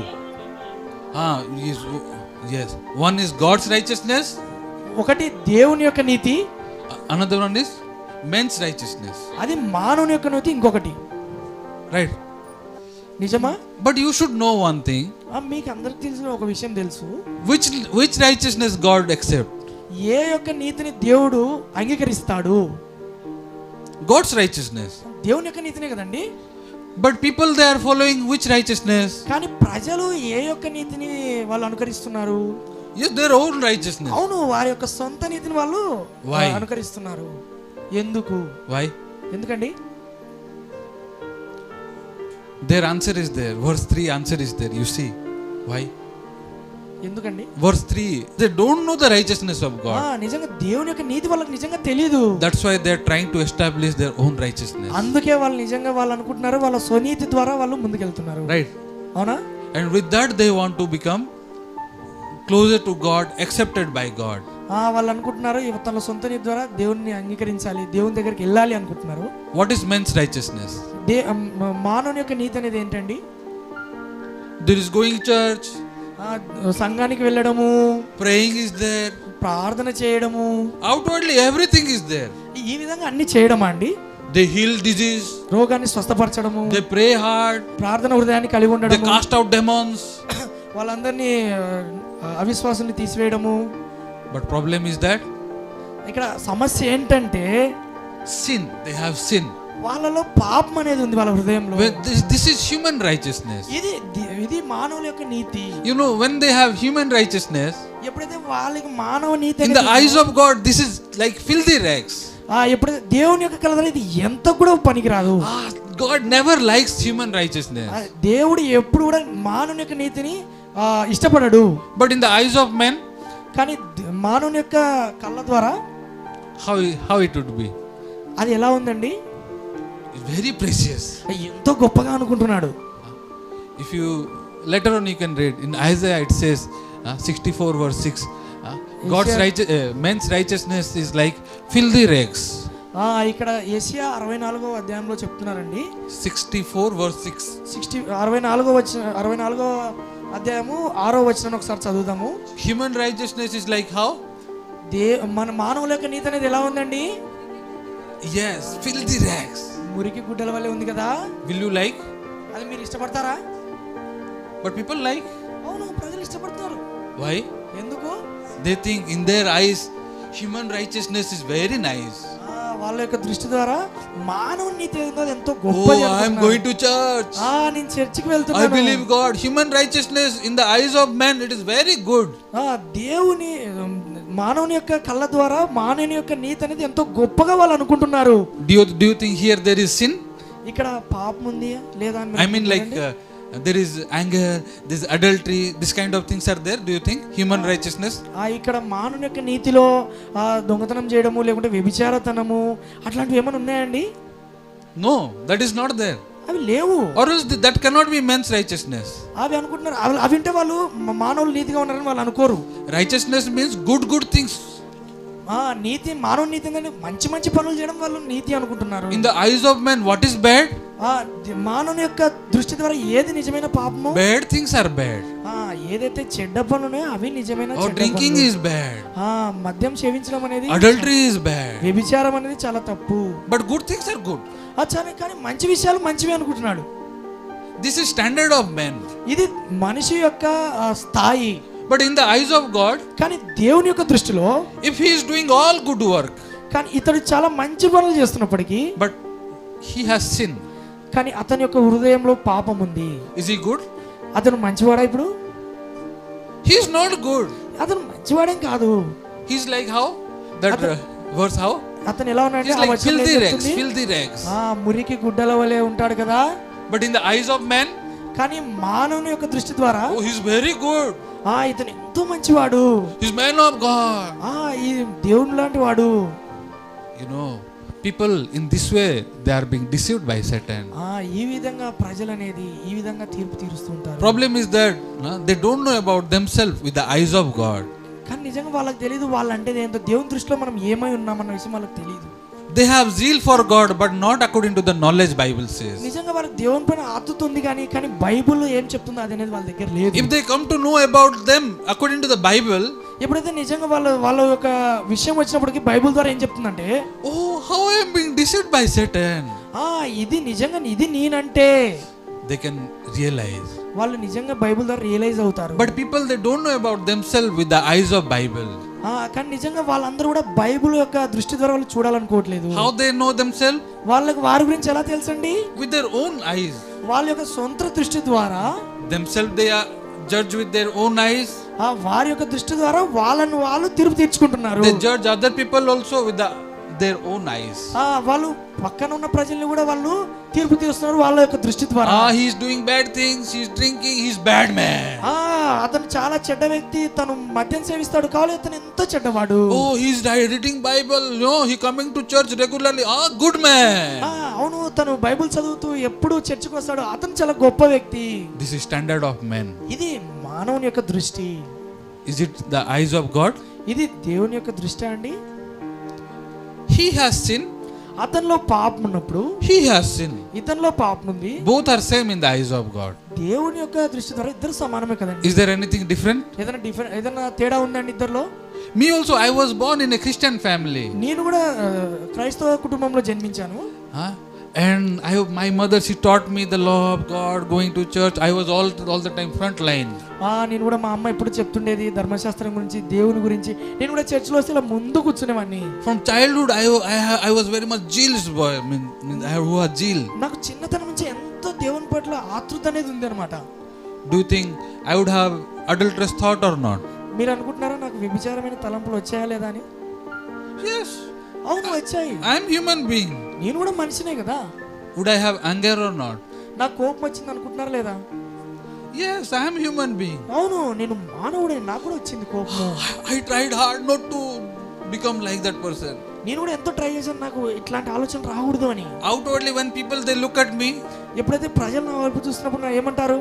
Yes. One is God's righteousness. ఒకటి దేవుని యొక్క నీతి. Another one is men's righteousness. అది మానవుని యొక్క నీతి ఇంకొకటి. Right. నిజమా? But you should know one thing. మీకు అందరికి తెలిసిన ఒక విషయం తెలుసు. Which righteousness God accept? ఏ యొక్క నీతిని దేవుడు అంగీకరిస్తాడు? God's righteousness. దేవుని యొక్క నీతినే కదండి. But people they are following which righteousness? కానీ ప్రజలు ఏ యొక్క నీతిని వాళ్ళు అనుకరిస్తున్నారు? Yes, their own righteousness. అవును, వారి యొక్క సొంత నీతిని వాళ్ళు అనుకరిస్తున్నారు. ఎందుకు? Why? ఎందుకండి? Their answer is there. Verse 3 answer is there. You see. Why? ఎందుకండి? Verse 3. They don't know the righteousness of God. నిజంగా దేవుని యొక్క నీతి వాళ్ళకి నిజంగా తెలియదు. That's why they are trying to establish their own righteousness. అందుకే వాళ్ళు నిజంగా వాళ్ళు అనుకుంటున్నారు వాళ్ళ స్వనీతి ద్వారా వాళ్ళు ముందుకెళ్తున్నారు. Right. అవునా? And with that they want to become closer to God, accepted by God. వాళ్ళు అనుకుంటున్నారు తన సొంత నీతి ద్వారా దేవుని అంగీకరించాలి, దేవుని దగ్గరికి వెళ్ళాలి అనుకుంటున్నారు. What is men's righteousness? మానవుని యొక్క నీతి అనేది ఏంటండి? There is going church, సంఘానికి వెళ్ళడము, praying is there, ప్రార్థన చేయడము, outwardly everything is there. ఈ విధంగా అన్ని చేయడమా అండి? They heal disease, రోగాన్ని స్వస్థపరచడము, they pray hard, ప్రార్థన హృదయాన్ని కలిగి ఉండడం, they cast out demons. వాళ్ళందరినీ అవిశ్వాసాన్ని తీసివేయడము. But problem is that ఇక్కడ సమస్య ఏంటంటే sin, they have sin. వాళ్ళలో పాపం అనేది ఉంది వాళ్ళ హృదయంలో. This is human righteousness. ఇది మానవుల యొక్క నీతి. You know, when they have human righteousness, ఎప్పుడైతే వాళ్ళకి మానవ నీతి in the eyes of God, this is like filthy rags. ఎప్పుడైతే దేవుని యొక్క కలర్ ఇది ఎంత కూడా పనికిరాదు. God never likes human righteousness. దేవుడు ఎప్పుడు కూడా మానవుని యొక్క నీతిని ఇష్టపడడు. But in the eyes of men, కానీ మానవుని యొక్క కళ్ళ ద్వారా how it would be? అది ఎలా ఉందండి? Very precious. ఎంతో గొప్పగా అనుకుంటున్నాడు. If you later on you can read in Isaiah, it says 64 verse 6, God's men's righteousness is like filthy rags. ఇక్కడ యెషయా 64వ అధ్యాయంలో చెప్తున్నారండి. 64 verse 6. 64వ అధ్యాయము 6వ వచనం ఒకసారి చదువుదాము. Human righteousness is like how? మన మానవుల యొక్క నీతి అనేది ఎలా ఉందండి? Yes, filthy rags. మురికి గుడ్డల వల్లే ఉంది కదా. Will you like? అది మీరు ఇష్టపడతారా? But people like. అవును, ప్రజలు ఇష్టపడతారు. Why? ఎందుకు? They think in their eyes human righteousness is very nice. వాళ్ళ యొక్క దృష్టి ద్వారా మానవుని నీతి ఎంతో గొప్పది. I am going to church. నేను చర్చికి వెళ్తున్నాను. I believe God. Human righteousness in the eyes of men, it is very good. దేవుని మానవుని యొక్క కళ్ళ ద్వారా మానవుని యొక్క నీతి అనేది ఎంతో గొప్పగా వాళ్ళు అనుకుంటున్నారు. Do you think here there is sin? ఇక్కడ పాపం ఉంది లేదా? I mean like there is anger, there is adultery, this kind of things are there. Do you think human righteousness? ఇక్కడ మానవుని యొక్క నీతిలో దొంగతనం చేయడము లేకుంటే వ్యభిచారతనము అట్లాంటివి ఏమైనా ఉన్నాయండి? No, that is not there. అవి లేవు. Or else that cannot be men's righteousness. అవి అనుకుంటున్నారు. అవి వింటే వాళ్ళు మానవులు నీతిగా ఉన్నారని వాళ్ళు అనుకోరు. Righteousness means good things. నీతి మానవ నీతి అంటే మంచి మంచి పనులు చేయడం వాళ్ళు నీతి అనుకుంటున్నారు. In the eyes of men, what is bad? మానవుని యొక్క దృష్టి ద్వారా ఏది నిజమైన పాపము? Bad things are bad. ఏదైతే చెడ్డ పనునే అవి నిజమైన చెడ్డ పనులు. Drinking is bad. మద్యం సేవించడం అనేది, adultery is bad. వ్యభిచారం అనేది చాలా తప్పు. But good things are good. కానీ మంచి విషయాలు మంచివి అనుకుంటున్నాడు. This is standard of men. ఇది మనిషి యొక్క స్థాయి. But in the eyes of God, కానీ దేవుని యొక్క దృష్టిలో if he is doing all good work, కానీ ఇతడు చాలా మంచి పనులు చేస్తున్నప్పటికీ but he has sin, కానీ అతని యొక్క హృదయంలో పాపం ఉంది. is he good? అతను మంచివాడా? ఇప్పుడు he is not good. అతను మంచివాడేం కాదు. he is like how that verse how అతను ఎలా ఉన్నాడంటే like filthy rags. మురికి గుడ్డల వలె ఉంటాడు కదా. But in the eyes of men, కానీ మానవుని యొక్క దృష్టి ద్వారా he is very good. ఇతను ఎంతో మంచివాడు. he is man of God. ఈ దేవుని లాంటి వాడు. You know, people in this way they are being deceived by Satan. ఈ విధంగా ప్రజలు అనేది ఈ విధంగా తీర్పు తీరుస్తుంటారు. Problem is that they don't know about themselves with the eyes of God. కానీ నిజంగా వాళ్ళకి తెలియదు వాళ్ళంటే ఏంటో. దేవుని దృష్టిలో మనం ఏమై ఉన్నామన్న విషయం వాళ్ళకి తెలియదు. They have zeal for God but not according to the knowledge Bible says. నిజంగా వాళ్ళకి దేవుని పైన ఆతృత ఉంది కానీ బైబిల్ ఏం చెప్తుందో అది అనేది వాళ్ళ దగ్గర లేదు. If they come to know about them according to the Bible, ఎప్పుడైతే నిజంగా వాళ్ళ యొక్క విషయం వచ్చినప్పటికీ బైబిల్ ద్వారా ఏం చెప్తుందంటే, how I am being deceived by Satan. ఇది నిజంగా ఇది నేనంటే they can realize. వాళ్ళు నిజంగా బైబిల్ ద్వారా రియలైజ్ అవుతారు. But people they don't know about themselves with the eyes of Bible. కానీ నిజంగా వాళ్ళందరూ కూడా బైబిల్ యొక్క దృష్టి ద్వారా వాళ్ళు చూడాలనుకోవట్లేదు. How they know themselves? వాళ్ళకి వారి గురించి ఎలా తెలుసండి? With their own eyes. వాళ్ళ యొక్క సొంత దృష్టి ద్వారా themselves they are judged with their own eyes. వారి యొక్క దృష్టి ద్వారా వాళ్ళని వాళ్ళు తీర్పు తీర్చుకుంటున్నారు. They judge other people also with their own eyes. వాళ్ళు పక్కన ఉన్న ప్రజల్ని కూడా వాళ్ళు తీర్పు తీస్తున్నారు వాళ్ళ యొక్క దృష్టి ద్వారా. He is doing bad things, he is drinking, he is bad man. అతను చాలా చెడ్డ వ్యక్తి, తను మద్యం సేవిస్తాడు, కావాలి అతను ఎంతో చెడ్డవాడు. Oh, he is reading Bible, no, he coming to church regularly, good man. అవును, తను బైబిల్ చదువుతూ ఎప్పుడు చర్చికి వస్తాడు, అతను చాలా గొప్ప వ్యక్తి. This is standard of men. ఇది మానవుని యొక్క దృష్టి. Is it the eyes of God? ఇది దేవుని యొక్క దృష్టి అండి. He has sinned, అతనిలో పాపం ఉన్నప్పుడు he has sinned. ఇతనిలో పాపం ఉంది. Both are same in the eyes of God. దేవుని యొక్క దృష్టి ద్వారా ఇద్దరు సమానమే కదండి. Is there anything different? ఏదైనా తేడా ఉందండి ఇద్దరిలో? Me also, I was born in a Christian family. నేను కూడా క్రైస్తవ కుటుంబంలో జన్మించాను. And my mother, she taught me the law of God, going to church. I was all the time front line. నేను కూడా మా అమ్మ ఎప్పుడు చెప్తుండేది ధర్మశాస్త్రం గురించి, దేవుని గురించి. నేను కూడా చర్చిలో వస్తే ఇలా ముందు కూర్చునేవాడిని. From childhood, I was very much zealous boy. I mean I was zeal. నాకు చిన్నతనం నుంచి ఎంతో దేవుని పట్ల ఆతృత అనేది ఉంది అన్నమాట. Do you think I would have adulterous thought or not? మీరు అనుకుంటున్నారా నాకు వ్యభిచారమైన తలంపులు వచ్చాయా లేదా అని? Yes. అవును, వచ్చాయి. I am human being. నేను కూడా మనిషినే కదా. Would I have anger or not? నాకు కోపం వచ్చింది అనుకుంటున్నారా లేదా? Yes, I am human being. అవును, నేను మానవుడే, నాకు కూడా వచ్చింది కోపం. I tried hard not to become like that person. నేను కూడా ఎంతో ట్రై చేశాను నాకు ఇట్లాంటి ఆలోచన రాకూడదు అని. Outwardly when people they look at me, ఎప్పుడైతే ప్రజలు నా వైపు చూసినప్పుడు నా ఏమంటారు?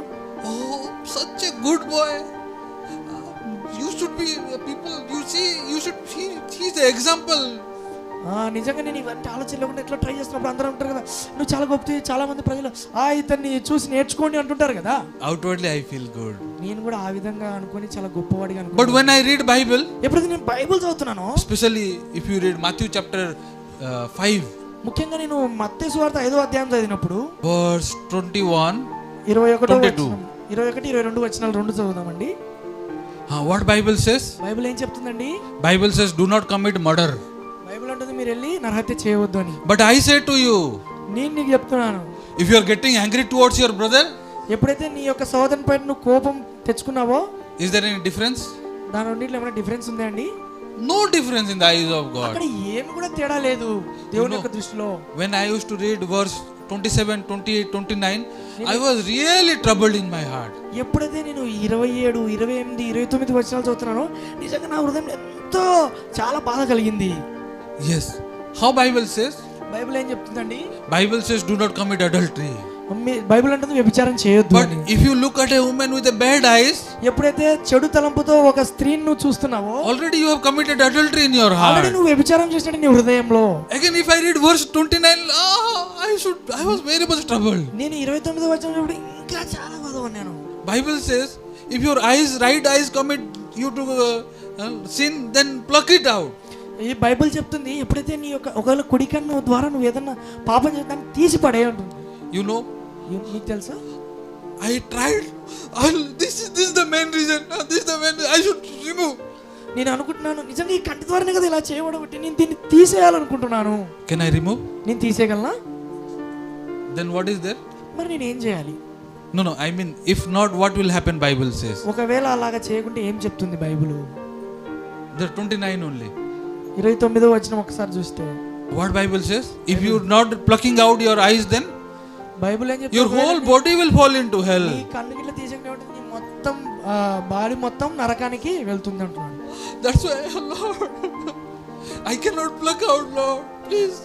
oh, such a good boy. You should be people, you should he's the example. నిజంగా నేను ఇవన్నీ ఆలోచన లేకుండా ఎట్లా ట్రై చేస్తున్నప్పుడు అందరూ అంటారు కదా, నువ్వు చాలా గొప్ప. చాలా మంది ప్రజలు ఇతన్ని చూసి నేర్చుకోండి అంటుంటారు కదా. Outwardly I feel good. నేను కూడా ఆ విధంగా అనుకొని చాలా గొప్పవాడిగా అనుకో. But when I read Bible, ఎప్పుడైతే నేను బైబిల్ చదువుతున్నాను, especially if you read Matthew chapter 5, ముఖ్యంగా నేను మత్తయి సువార్త 5వ అధ్యాయం చదివినప్పుడు verse 21, 21, 22 వచనాలు రెండు చదువుదామండి. what Bible says? బైబిల్ ఏం చెప్తుందండి? Bible says do not commit murder. Bible అంటుంది మీరు వెళ్ళి నరహత్య చేయవద్దు అని. But I say to you, నేను నీకు చెప్తున్నాను, if you are getting angry towards your brother, ఎప్పుడైతే నీ యొక్క సోదరుని పైన నువ్వు కోపం తెచ్చుకున్నావో, is there any difference? దాని రెండిట్లో ఏమైనా డిఫరెన్స్ ఉందా అండి? No difference in the eyes of God. అక్కడ ఏమి కూడా తేడా లేదు దేవుని యొక్క దృష్టిలో. When I used to read verse 27, 28, 29, I was really troubled in my heart. ఎప్పుడైతే నేను 27, 28, 29 వచనాలు చదువుతున్నానో నిజంగా నా హృదయం ఎంతో చాలా బాధ కలిగింది. Yes. How Bible says? Bible ఏం చెప్తుందండి? Bible says do not commit adultery. Bible అంటుంది వ్యభిచారం చేయొద్దు అని. But if you look at a woman with a bad eyes, ఎప్పుడైతే చెడు తలంపుతో ఒక స్త్రీని నువ్వు చూస్తున్నావో, already you have committed adultery in your heart. Already నువ్వు వ్యభిచారం చేసినట్టు నీ హృదయంలో. Again if I read verse 29, I was very much troubled. నేను 29వ వచనం చూడు ఇంకా చాలా బాధపడ్డాను. Bible says if your right eyes commit you to sin, then pluck it out. ఈ బైబిల్ చెప్తుంది ఎప్పుడైతే నీ యొక్క ఒకవేళ కుడి కన్ను ద్వారా నువ్వు ఏదన్నా పాపం చేస్తాను తీసి పడే ఉంటుంది. You know, నీకు తెలుసా? I tried. This is the main reason. This is the main reason. I should remove. నేను అనుకుంటున్నాను నిజంగా ఈ కంటి ద్వారానే కదా ఇలా చేయబడబట్టి నేను దీన్ని తీసేయాలనుకుంటున్నాను. Can I remove? నేను తీసేయగలనా? Then what is there? మరి నేను ఏం చేయాలి? No, I mean if not, what will happen? Bible says. ఒకవేళ అలాగా చేయకుంటే ఏం చెప్తుంది బైబిల్? The 29 only. 29వ వచనం ఒకసారి చూస్తే What Bible says? If you are not plucking out your eyes, then Bible ఏం చెప్తుంది? your whole body will fall into hell. నీ కన్ను గిట్ల తీసేయకుంటే నీ మొత్తం బాడీ మొత్తం నరకానికి వెళ్తుంది అంటున్నాడు. That's why, Lord, I cannot pluck out, Lord. Please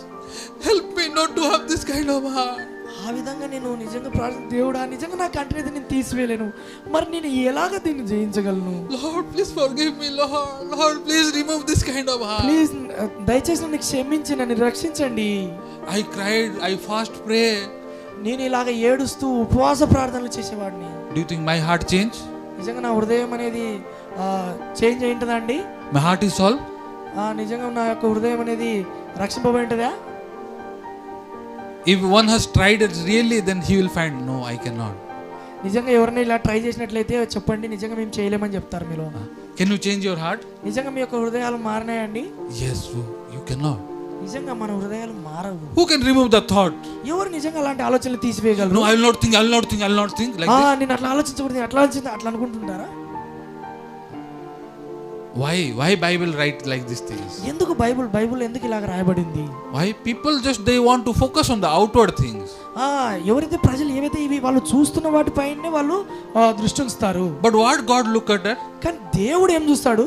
help me not to have this kind of heart. ఆ విధంగా నేను నిజంగా ప్రార్థన, దేవుడా నిజంగా నా కంటిని అయితే నేను తీసివేయలేను, మరి నేను ఎలాగ దీన్ని జయించగలను? Lord, please forgive me, Lord. Lord, please remove this kind of heart. Please దయచేసి నన్ను క్షమించి నన్ను రక్షించండి. I cried, I fast pray. నేను ఇలాగ ఏడుస్తూ ఉపవాస ప్రార్థనలు చేసేవాడిని. Do you think my heart change? నిజంగా నా హృదయం అనేది చేంజ్ అయి ఉంటుందా అండి? My heart is solved? నిజంగా నా యొక్క హృదయం అనేది రక్షింపబడి ఉంటుందా? If one has tried it really, then he will find, no, I cannot. నిజంగా ఎవరైనా ఇలా ట్రై చేసినట్లయితే చెప్పండి, నిజంగా మేము చేయలేమని చెప్తారు మీలో. Can you change your heart? నిజంగా మీ యొక్క హృదయాలు మారినాయండి? Yes, you cannot. నిజంగా మన హృదయాలు మారవు. Who can remove the thought? ఎవరు నిజంగా అలాంటి ఆలోచనలు తీసివేయగలరు? No, I will not think like this. నేను అట్లా ఆలోచించకూడదు, అట్లా అనుకుంటుంటారా? Why Bible write like these things? ఎందుకు బైబిల్ ఎందుకు ఇలాగ రాయబడింది? Why people just they want to focus on the outward things? ఎవరైతే ప్రజలు ఏవైతే ఇవి వాళ్ళు చూస్తున్న వాటిపైనే వాళ్ళు దృష్టి ఉంచుతారు. But what God look at that? కానీ దేవుడు ఏం చూస్తాడు?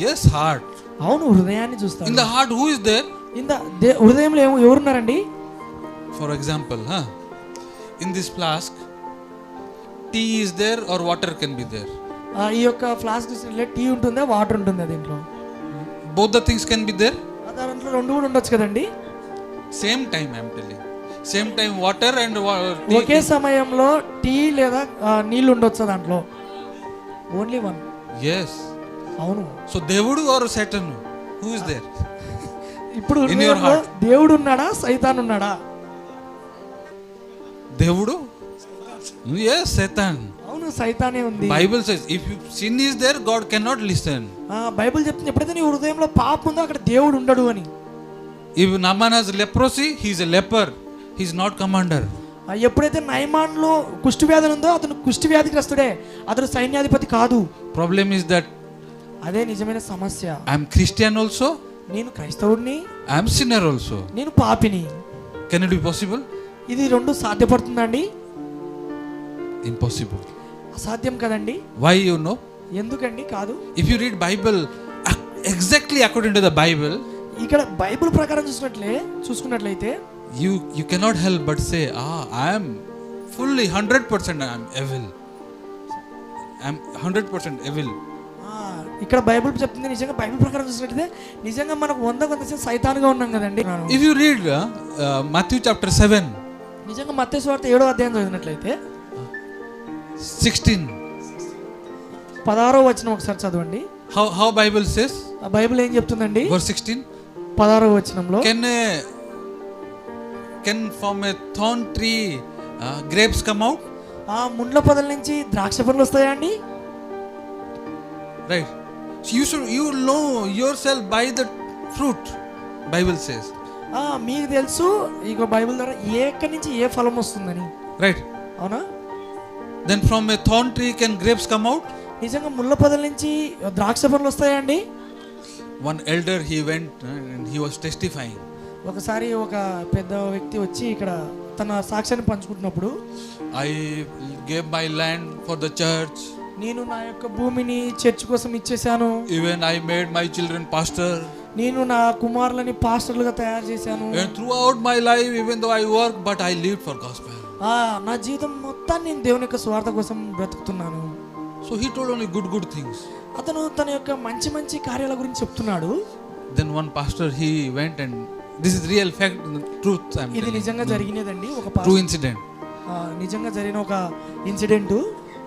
Yes, heart. అవును, హృదయాన్ని చూస్తాడు. In the heart who is there? హృదయంలో ఎవరున్నారండి? For example, in this flask tea is there or water can be there? ఈ యొక్క ఫ్లాస్క్ టీ ఉంటుందా, వాటర్ ఉంటుందా దీంట్లో? Both the things can be there? దాంట్లో రెండు కూడా ఉండొచ్చు కదండి. Same time I am telling. Same time water and tea. ఒకే సమయంలో టీ లేదా నీళ్ళు ఉండొచ్చు దాంట్లో. Only one. Yes. అవును. So Devudu or Satan, who is there? ఇప్పుడు In your heart. దేవుడు ఉన్నాడా, సైతాన్ ఉన్నాడా? Devudu? Yes, Satan. అవును, సైతానే ఉంది. Bible says if sin is there, God cannot listen. Bible చెప్తుంది ఎప్పుడైతే నీ హృదయంలో పాపం ఉందో అక్కడ దేవుడు ఉండడు అని. If Naaman has leprosy, he is a leper. He is not commander. ఎప్పుడైతే నయమాన్లో కుష్టి వ్యాధి ఉందో అతను కుష్టి వ్యాధిగ్రస్తుడే, అతను సైన్యాధిపతి కాదు. Problem is that అదే నిజమైన సమస్య. I am Christian also. నేను క్రైస్తవుడిని. I am sinner also. నేను పాపిని. Can it be possible? ఇది రెండు సాధ్యపడుతుందండి? Impossible. అసాధ్యం కదండి. Why you know? ఎందుకండి కాదు? If you read Bible exactly according to the Bible, ఇక్కడ బైబిల్ ప్రకారం చూసుకున్నట్లయితే you cannot help but say, I am fully 100% I am evil. I am 100% evil. ఇక్కడ బైబిల్ చెప్తుంది నిజంగా బైబిల్ ప్రకారం చూసినట్లయితే నిజంగా మనకు 100% సైతాన్గా ఉన్నాం కదండి. If you read Matthew chapter 7, నిజంగా మత్తయి సువార్త 7వ అధ్యాయం చదివినట్లయితే 16, 16వ వచనం ఒకసారి చదవండి. how Bible says? ఆ బైబిల్ ఏం చెప్తుందండి? Verse 16, 16వ వచనంలో can from a thorn tree grapes come out? ముండ్ల పొదల నుంచి ద్రాక్ష పండ్లు వస్తాయా అండి? Right. So you know yourself by the fruit, Bible says. మీకు తెలుసు ఇక బైబిల్ ద్వారా ఎక్కడి నుంచి ఏ ఫలం వస్తుందని. Right. అవునా? Then from a thorn tree can grapes come out? నిజంగా ముళ్ళ పొదల నుంచి ద్రాక్ష పండ్లు వస్తాయా అండి? One elder he went and he was testifying. ఒకసారి ఒక పెద్ద వ్యక్తి వచ్చి ఇక్కడ తన సాక్ష్యాన్ని పంచుకుంటున్నప్పుడు, I gave my land for the church. నేను నా యొక్క భూమిని చర్చ్ కోసం ఇచ్చేసాను. Even I made my children pastor. నేను నా కుమారులని పాస్టర్లుగా తయారు చేశాను. And throughout my life, even though I work, but I lived for gospel. నా జీవితం మొత్తాన్ని నేను దేవుని యొక్క స్వార్థ కోసం బ్రతుకుతున్నాను. So he told only good things. అతను తన యొక్క మంచి కార్యాల గురించి చెప్తున్నాడు. Then one pastor he went and this is real fact, truth. ఇది నిజంగా జరిగినదండి, ఒక true incident. నిజంగా జరిగిన ఒక incident.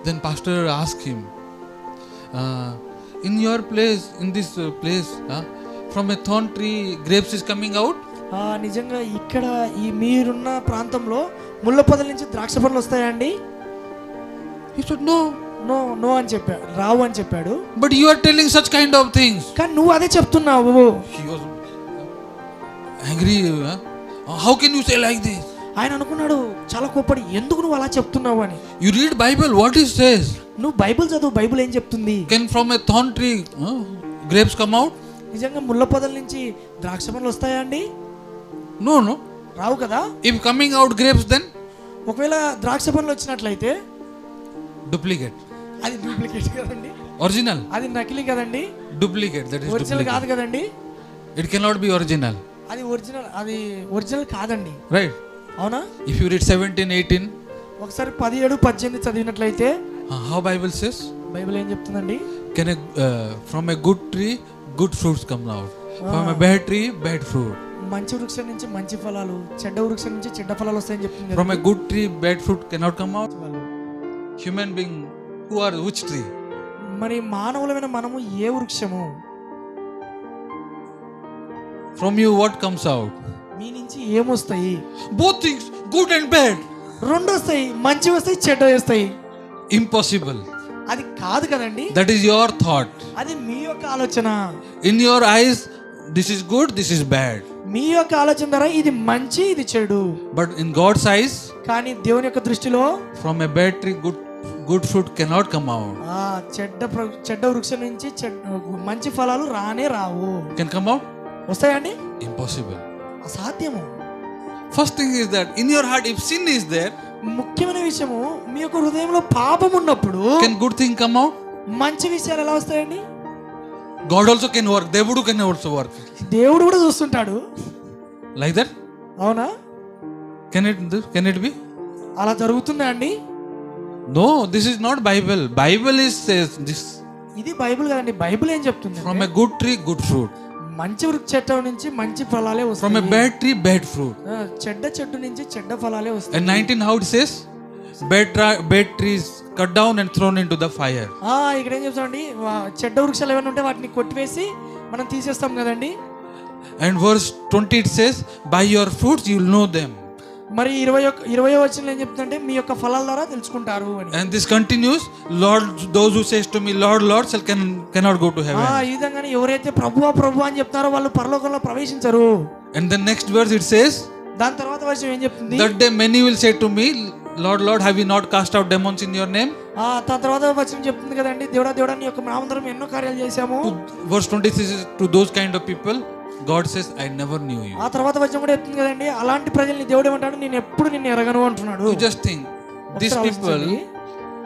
Then pastor asked him, in your place, in this place, from a thorn tree grapes is coming out? నిజంగా ఇక్కడ ఈ మీరున్న ప్రాంతంలో ముళ్ళ పొదల నుంచి ద్రాక్ష పండ్లు వస్తాయా అండి? He said no అని చెప్పాడు, రావు అని చెప్పాడు. But you are telling such kind of things. కానీ నువ్వు అదే చెప్తున్నావు. He was angry. How can you say like this? ఆయన అనుకున్నాడు చాలా కోపడి, ఎందుకు నువ్వు అలా చెప్తున్నావు అని. You read Bible, what it says? నువ్వు బైబిల్ చదువు, బైబిల్ ఏం చెప్తుంది? Can from a thorn tree grapes come out? నిజంగా ముళ్ళ పొదల నుంచి ద్రాక్ష పండ్లు వస్తాయా అండి? No. రావు కదా. If coming out grapes, then ఒకవేళ ద్రాక్ష పండ్లు వచ్చినట్లయితే duplicate. అది డూప్లికేట్ కదండి. Original. అది నకిలీ కదండి. Duplicate, that is original duplicate. కాదు కదండి. It cannot be original. అది ఒరిజినల్ కాదండి. Right. అవునా? If you read 17, 18, ఒకసారి 17, 18 చదివినట్లయితే how Bible says? బైబిల్ ఏం చెప్తుందండి? Can from a good tree good fruits come out? From a bad tree bad fruit. మంచి వృక్షం నుంచి మంచి ఫలాలు, చెడ్డ వృక్షం నుంచి చెడ్డ ఫలాలు వస్తాయని చెప్తుంది. From a good tree bad fruit cannot come out. Human being who are which tree? మరి మానవులమైన మనము ఏ వృక్షము? From you what comes out? మీ నుంచి ఏమొస్తాయి? Both things, good and bad. రెండు వస్తాయి, మంచి వస్తాయి, చెడ్డ వస్తాయి. Impossible. అది కాదు కదండి. That is your thought. అది మీ యొక్క ఆలోచన. In your eyes this is good, this is bad. మీ యొక్క ఆలోచన ద్వారా ఇది మంచి, ఇది చెడు. But in God's eyes, కానీ దేవుని యొక్క దృష్టిలో from a bad tree good fruit cannot come out. చెడ్డ వృక్షం నుంచి మంచి ఫలాలు రానే రావు. Can come out? వస్తాయండి? Impossible. అసాధ్యము. First thing is that in your heart, if sin is there, ముఖ్యమైన విషయము మీ యొక్క హృదయంలో పాపం ఉన్నప్పుడు can good thing come out? మంచి విషయాలు ఎలా వస్తాయండి? God also can work. దేవుడు can also work. దేవుడు కూడా చూస్తుంటాడు. Like that? అవునా? Can it be? అలా జరుగుతుందా అండి? No, this is not Bible. Bible is says this. ఇది బైబిల్ కాదండి. బైబిల్ ఏం చెప్తుంది? From a good tree, good fruit. మంచి చెట్టు నుంచి మంచి ఫలాలే వస్తాయి. From a bad tree, bad fruit. చెడ్డ చెట్టు నుంచి చెడ్డ ఫలాలే వస్తాయి. And 19 how it says? Bad trees cut down and thrown into the fire. ఇక్కడ ఏం చెప్తామండి? చెడ్డ వృక్షాలు ఏమైనా ఉంటే వాటిని కొట్టివేసి మనం తీసేస్తాం కదండి. And verse 20 it says, by your fruits you will know them. మరి 20వ వచనంలో ఏం చెప్తుందంటే మీ యొక్క ఫలాల ద్వారా తెలుసుకుంటారు అని. And this continues, Lord, those who says to me Lord Lord cannot go to heaven. ఈ విధంగానే ఎవరైతే ప్రభువా ప్రభువా అని చెప్తారో వాళ్ళు పరలోకంలో ప్రవేశించరు. And the next verse it says, దాని తర్వాత వచనం ఏం చెప్తుంది? that day many will say to me Lord Lord have we not cast out demons in your name? దాని తర్వాత వచనం చెప్తుంది కదండి, దేవుడా దేవుడా నీ యొక్క నామమున ఎన్నో కార్యాలు చేశాము. Verse 26 is to those kind of people God says I never knew you. ఆ తర్వాత వచనం కూడా చెప్తుంది కదండి, అలాంటి ప్రజల్ని దేవుడు ఏమంటాడు? నేను ఎప్పుడు నిన్ను ఎరగను అంటున్నాడు. You just think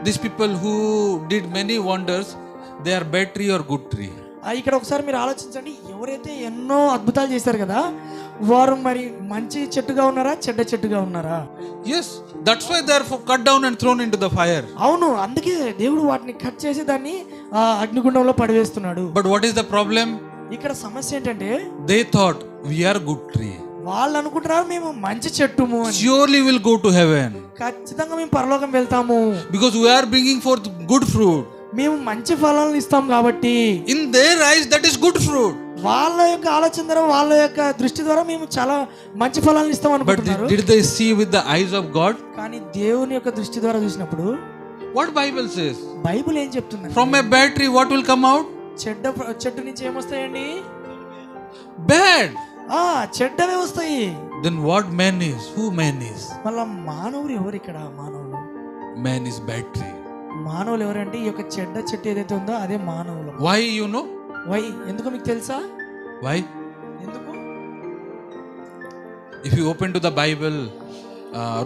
these people who did many wonders, they are bad tree or good tree? ఇక్కడ ఒకసారి మీరు ఆలోచించండి, ఎవరైతే ఎన్నో అద్భుతాలు చేశారు కదా వారు మరి మంచి చెట్టుగా ఉన్నారా చెడ్డ చెట్టుగా ఉన్నారా? Yes, that's why they are cut down and thrown into the fire. అవును, అందుకే దేవుడు వాటిని కట్ చేసి దాన్ని అగ్నిగుండంలో పడివేస్తున్నాడు. But what is the problem? ఇక్కడ సమస్య ఏంటంటే they thought we are good tree. వాళ్ళు అనుకుంటారు మేము మంచి చెట్టుము అని. Surely will go to heaven. ఖచ్చితంగా మేము పరలోకం వెళ్తాము. Because we are bringing forth good fruit. మేము మంచి ఫలాలను ఇస్తాం కాబట్టి. In their eyes that is good fruit. వాళ్ళ యొక్క ఆలోచన ద్వారా వాళ్ళ యొక్క దృష్టి ద్వారా మేము చాలా మంచి ఫలాలను ఇస్తాం అనుకుంటున్నారు. But did they see with the eyes of God? కానీ దేవుని యొక్క దృష్టి ద్వారా చూసినప్పుడు what Bible says? బైబిల్ ఏం చెప్తుంది? From a bad tree what will come out? చెట్టు నుంచి ఏమొస్తాయండి? Bad. చెడ్డవే వస్తాయి. Then what man is? Who man is? మళ్ళా మానవుడు ఎవరు ఇక్కడ? మానవులు. Man is bad tree. మానవులు ఎవరంటే ఈ యొక్క చెడ్డ చెట్టు ఏదైతే ఉందో అదే మానవులు. Why you know? వై? ఎందుకు మీకు తెలుసా? Why? ఎందుకు? If you open to the Bible,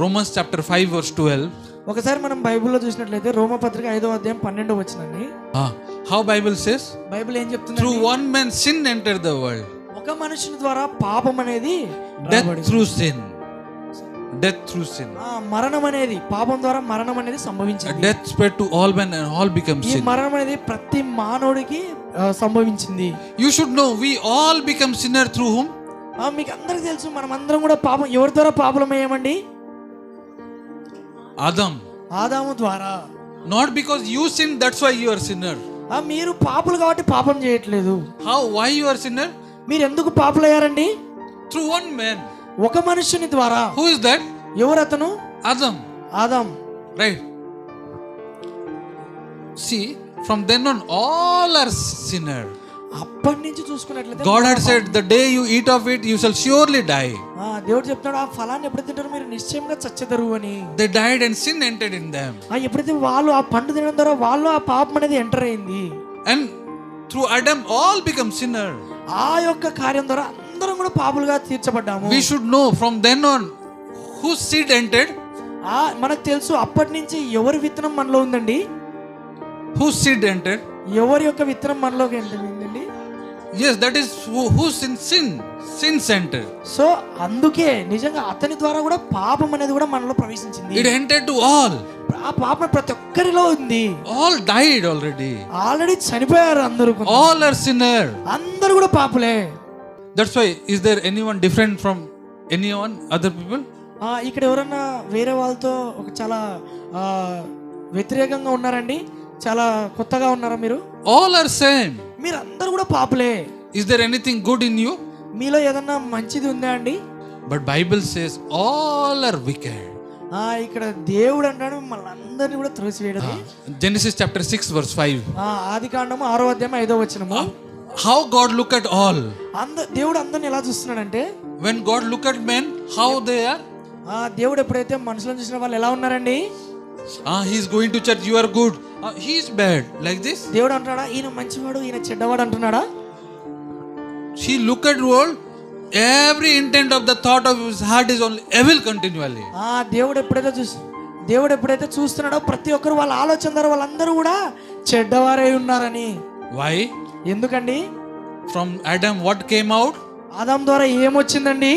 Romans chapter 5 verse 12. ఒకసారి మనం బైబిల్లో చూసినట్లయితే రోమపత్రిక 5వ అధ్యాయం 12వ వచనాన్ని. How Bible says? బైబిల్ ఏం చెప్తుంది? Through one man sin entered the world. ఒక మనుషుని ద్వారా పాపం అనేది death through sin. మరణం అనేది, పాపం ద్వారా మరణం అనేది సంభవించింది. death spread to all men and all become sin. ఈ మరణం అనేది ప్రతి మానవుడికి సంభవించింది. You should know we all become sinner through whom? మీకు అందరికీ తెలుసు మనం అందరం కూడా పాపం ఎవరి ద్వారా పాపలమయ్యామండి? ఆదాము ద్వారా. Not because you sin, that's why you are sinner. మీరు పాపులు కాబట్టి పాపం చేయట్లేదు. Why you are sinner? మీరు ఎందుకు పాపులయ్యారండి? Through one man. ఒక మనుషుని ద్వారా. Who is that? ఎవరు అతను? Adam. Right. See, from then on all are sinner. అప్పటి నుంచి చూసుకున్నట్లయితే God had said the day you eat of it you shall surely die. దేవుడు చెప్తాడు ఆ ఫలాన్ని ఎప్పుడు తింటారో మీరు నిశ్చయంగా చచ్చెదరు అని. They died and sin entered in them. ఎప్పుడైతే వాళ్ళు ఆ పండు తినడం ద్వారా వాళ్ళు ఆ పాపం అనేది ఎంటర్ అయింది. And through Adam all become sinner. ఆ యొక్క కార్యం ద్వారా అందరం కూడా పాపులుగా తీర్చబడ్డాము. We should know from then on whose seed entered. మనకు తెలుసు అప్పటి నుంచి ఎవరి విత్తనం మనలో ఉందండి. Whose seed entered? ఎవరి యొక్క విత్తనం మనలోకి ఎంటరిందండి? Yes, that is whose sin entered. So అందుకే నిజంగా అతని ద్వారా కూడా పాపం అనేది కూడా మనలో ప్రవేశించింది. It entered to all. ఆ పాపం ప్రతి ఒక్కరిలో ఉంది. All died already. ఆల్రెడీ చనిపోయారు అందరూ. All are sinner. అందరూ కూడా పాపులే. That's why is there anyone different from anyone other people? ఇక్కడ ఎవరన్నా వేరే వాళ్ళతో ఒక చాలా వ్యతిరేకంగా ఉన్నారండి? చాలా కొత్తగా ఉన్నారా మీరు? All are same. మీరు అందరూ కూడా పాపులే. Is there anything good in you? మీలో ఏదన్నా మంచిది ఉందా అండి? But Bible says all are wicked. ఇక్కడ దేవుడు అంటాడు మిమ్మల్ని అందరినీ కూడా త్రోసివేయడది. Genesis chapter 6 verse 5. ఆదికాండము 6వ అధ్యాయం 5వ వచనము. How God look at all? దేవుడు అందరిని ఎలా చూస్తున్నాడంటే when God look at men how they are? దేవుడు ఎప్పుడైతే మనుషులను చూసిన వాళ్ళు ఎలా ఉన్నారండి? He's going to church, you are good. He's bad. Like this. దేవుడు అంటున్నాడా ఈయన మంచివాడు ఈయన చెడ్డవాడు అంటున్నాడా? She look at world. Every intent of the thought of his heart is only evil continually. దేవుడు ఎప్పుడైతే చూస్తున్నాడో ప్రతి ఒక్కరు వాళ్ళ ఆలోచన ద్వారా వాళ్ళందరూ కూడా చెడ్డవారై ఉన్నారని. Why? ఎందుకండి? From Adam what came out? Adam ద్వారా ఏమొచ్చిందండి?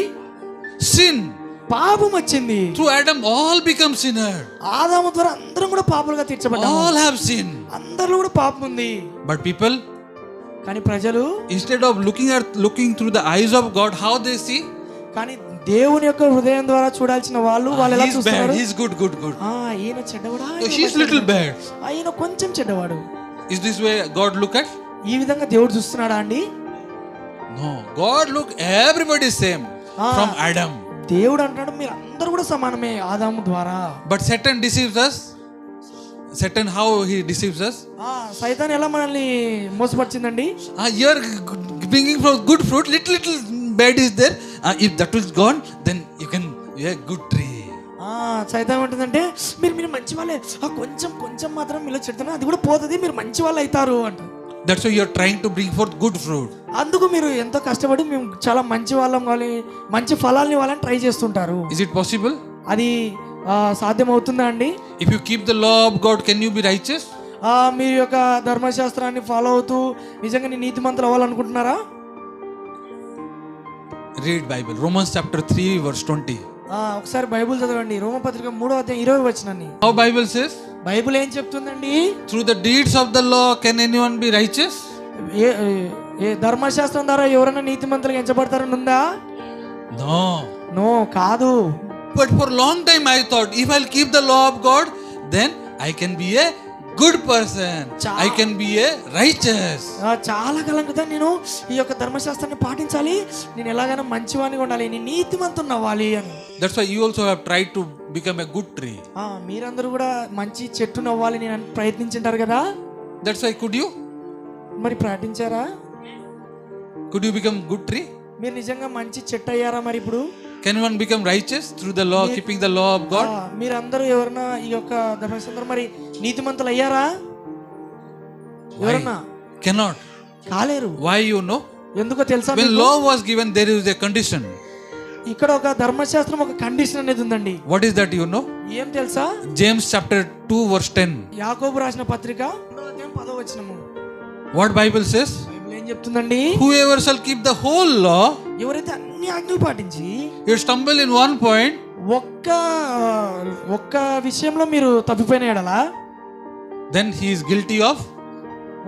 Sin. పాపం వచ్చింది. Through Adam all become sinner. ఆదాము ద్వారా అందరం కూడా పాపులుగా తీర్చబడ్డాము. All have sin. అందరిలో కూడా పాపం ఉంది. But people, కానీ ప్రజలు instead of looking through the eyes of God, how they see? కానీ దేవుని యొక్క హృదయం ద్వారా చూడాల్సిన వాళ్ళు ఎలా చూస్తారు? He's good. ఈయన చెడ్డవాడా? She's little bad. ఈయన కొంచెం చెడ్డవాడు. Is this way God look at? ఈ విధంగా దేవుడు చూస్తున్నాడా అండి? No. God look everybody same from Adam. దేవుడు అంటాడు మీరు అందరూ కూడా సమానమే ఆదాము ద్వారా. But Satan deceives us. Satan how he deceives us? సైతాన్ ఎలా మనల్ని మోసపరిచిందండి? You're bringing from good fruit, little bad is there. If that is gone, then you can a good tree. సైతాన్ ఏంటంటే మీరు మంచి వాళ్ళే, కొంచెం మాత్రం మీలో చెడుతున్నా అది కూడా పోతుంది, మీరు మంచి వాళ్ళు అవుతారు అంట. That's why you're trying to bring forth good fruit. అందుకు మీరు ఎంతో కష్టపడి మేము చాలా మంచి వాళ్ళం కావాలి, మంచి ఫలాల్ని ఇవ్వాలని ట్రై చేస్తుంటారు. Is it possible? అది సాధ్యం అవుతుందా అండి? If you keep the law of God, can you be righteous? మీరు యొక్క ధర్మశాస్త్రాన్ని ఫాలో అవుతూ నిజంగా నీతిమంతులు అవ్వాలనుకుంటున్నారా? Read Bible. Romans chapter 3 verse 20. ఒకసారి బైబిల్ చదవండి. రోమపత్రిక 3:20. How Bible says? బైబిల్ ఏం చెప్తుందండి? Through the deeds of the law can anyone be righteous? ధర్మశాస్త్రం ద్వారా ఎవరైనా నీతిమంతులుగా ఎంచబడతారని ఉందా? నో కాదు. But for long time I thought if I'll keep the law of God, then I can be a good person. I can be a righteous. చాలా కాలం క్రితం నేను ఈ యొక్క ధర్మశాస్త్రాన్ని పాటించాలి, నేను ఎలాగైనా మంచివానిగా ఉండాలి, నేను నీతిమంతుని అవ్వాలి అని. That's why you also have tried to become a good tree. మీరందరూ కూడా మంచి చెట్టు నవ్వాలి నేను ప్రయత్నించుంటారు కదా. That's why could you? మరి ప్రయత్నించారా? Could you become good tree? మీరు నిజంగా మంచి చెట్టు అయ్యారా? మరి ఇప్పుడు can one become righteous through the law, keeping the law of God? మీరందరూ ఎవరైనా ఈ యొక్క ధర్మశాస్త్రం మరి నీతిమంతులు అయ్యారా? ఎవరన్నా cannot. కాలేరు. Why you know? ఎందుకో తెలుసా? When law was given there is a condition. ఇక్కడ ఒక ధర్మశాస్త్రం ఒక కండిషన్ అనేది ఉందండి. What is that you know? ఏం తెలుసా? James chapter 2 verse 10. యాకోబు రాసిన పత్రిక 10వ. What Bible says? బైబిల్ ఏం చెప్తుందండి? Whoever shall keep the whole law, ఎవరైతే అన్ని ఆజ్ఞలు పాటించి you stumble in one point, ఒక్క విషయంలో మీరు తప్పిపోయిన ఎడలా, then he is guilty of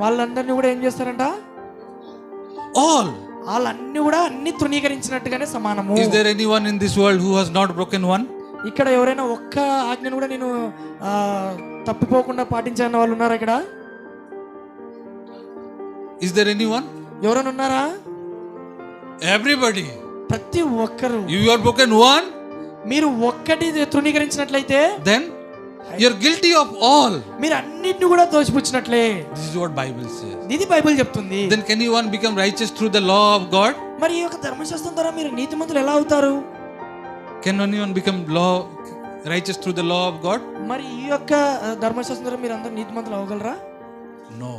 వాళ్ళందరినీ కూడా ఏం చేస్తారంట? all. వాళ్ళన్ని కూడా అన్ని తృణీకరించినట్టుగానే సమానము. Is there anyone in this world who has not broken one? ఇక్కడ ఎవరైనా ఒక్క ఆజ్ఞను కూడా నేను తప్పిపోకుండా పాటించాలని వాళ్ళు ఉన్నారా ఇక్కడ? Is there anyone? ఎవరైనా ఉన్నారా? Everybody. ప్రతి ఒక్కరు. You are broken one, మీరు ఒక్కటి తృణీకరించినట్లయితే then you are guilty of all. మీరు అన్నిటిని కూడా దోషిపుచ్చినట్లే. This is what Bible says. ఇది బైబిల్ చెప్తుంది. Then can anyone become righteous through the law of God? మరి ఈ యొక్క ధర్మశాస్త్రం ద్వారా మీరు నీతిమంతులు ఎలా అవుతారు? Can anyone become righteous through the law of God? మరి ఈ యొక్క ధర్మశాస్త్రం ద్వారా మీరు అందరూ నీతిమంతులు అవ్వగలరా? No.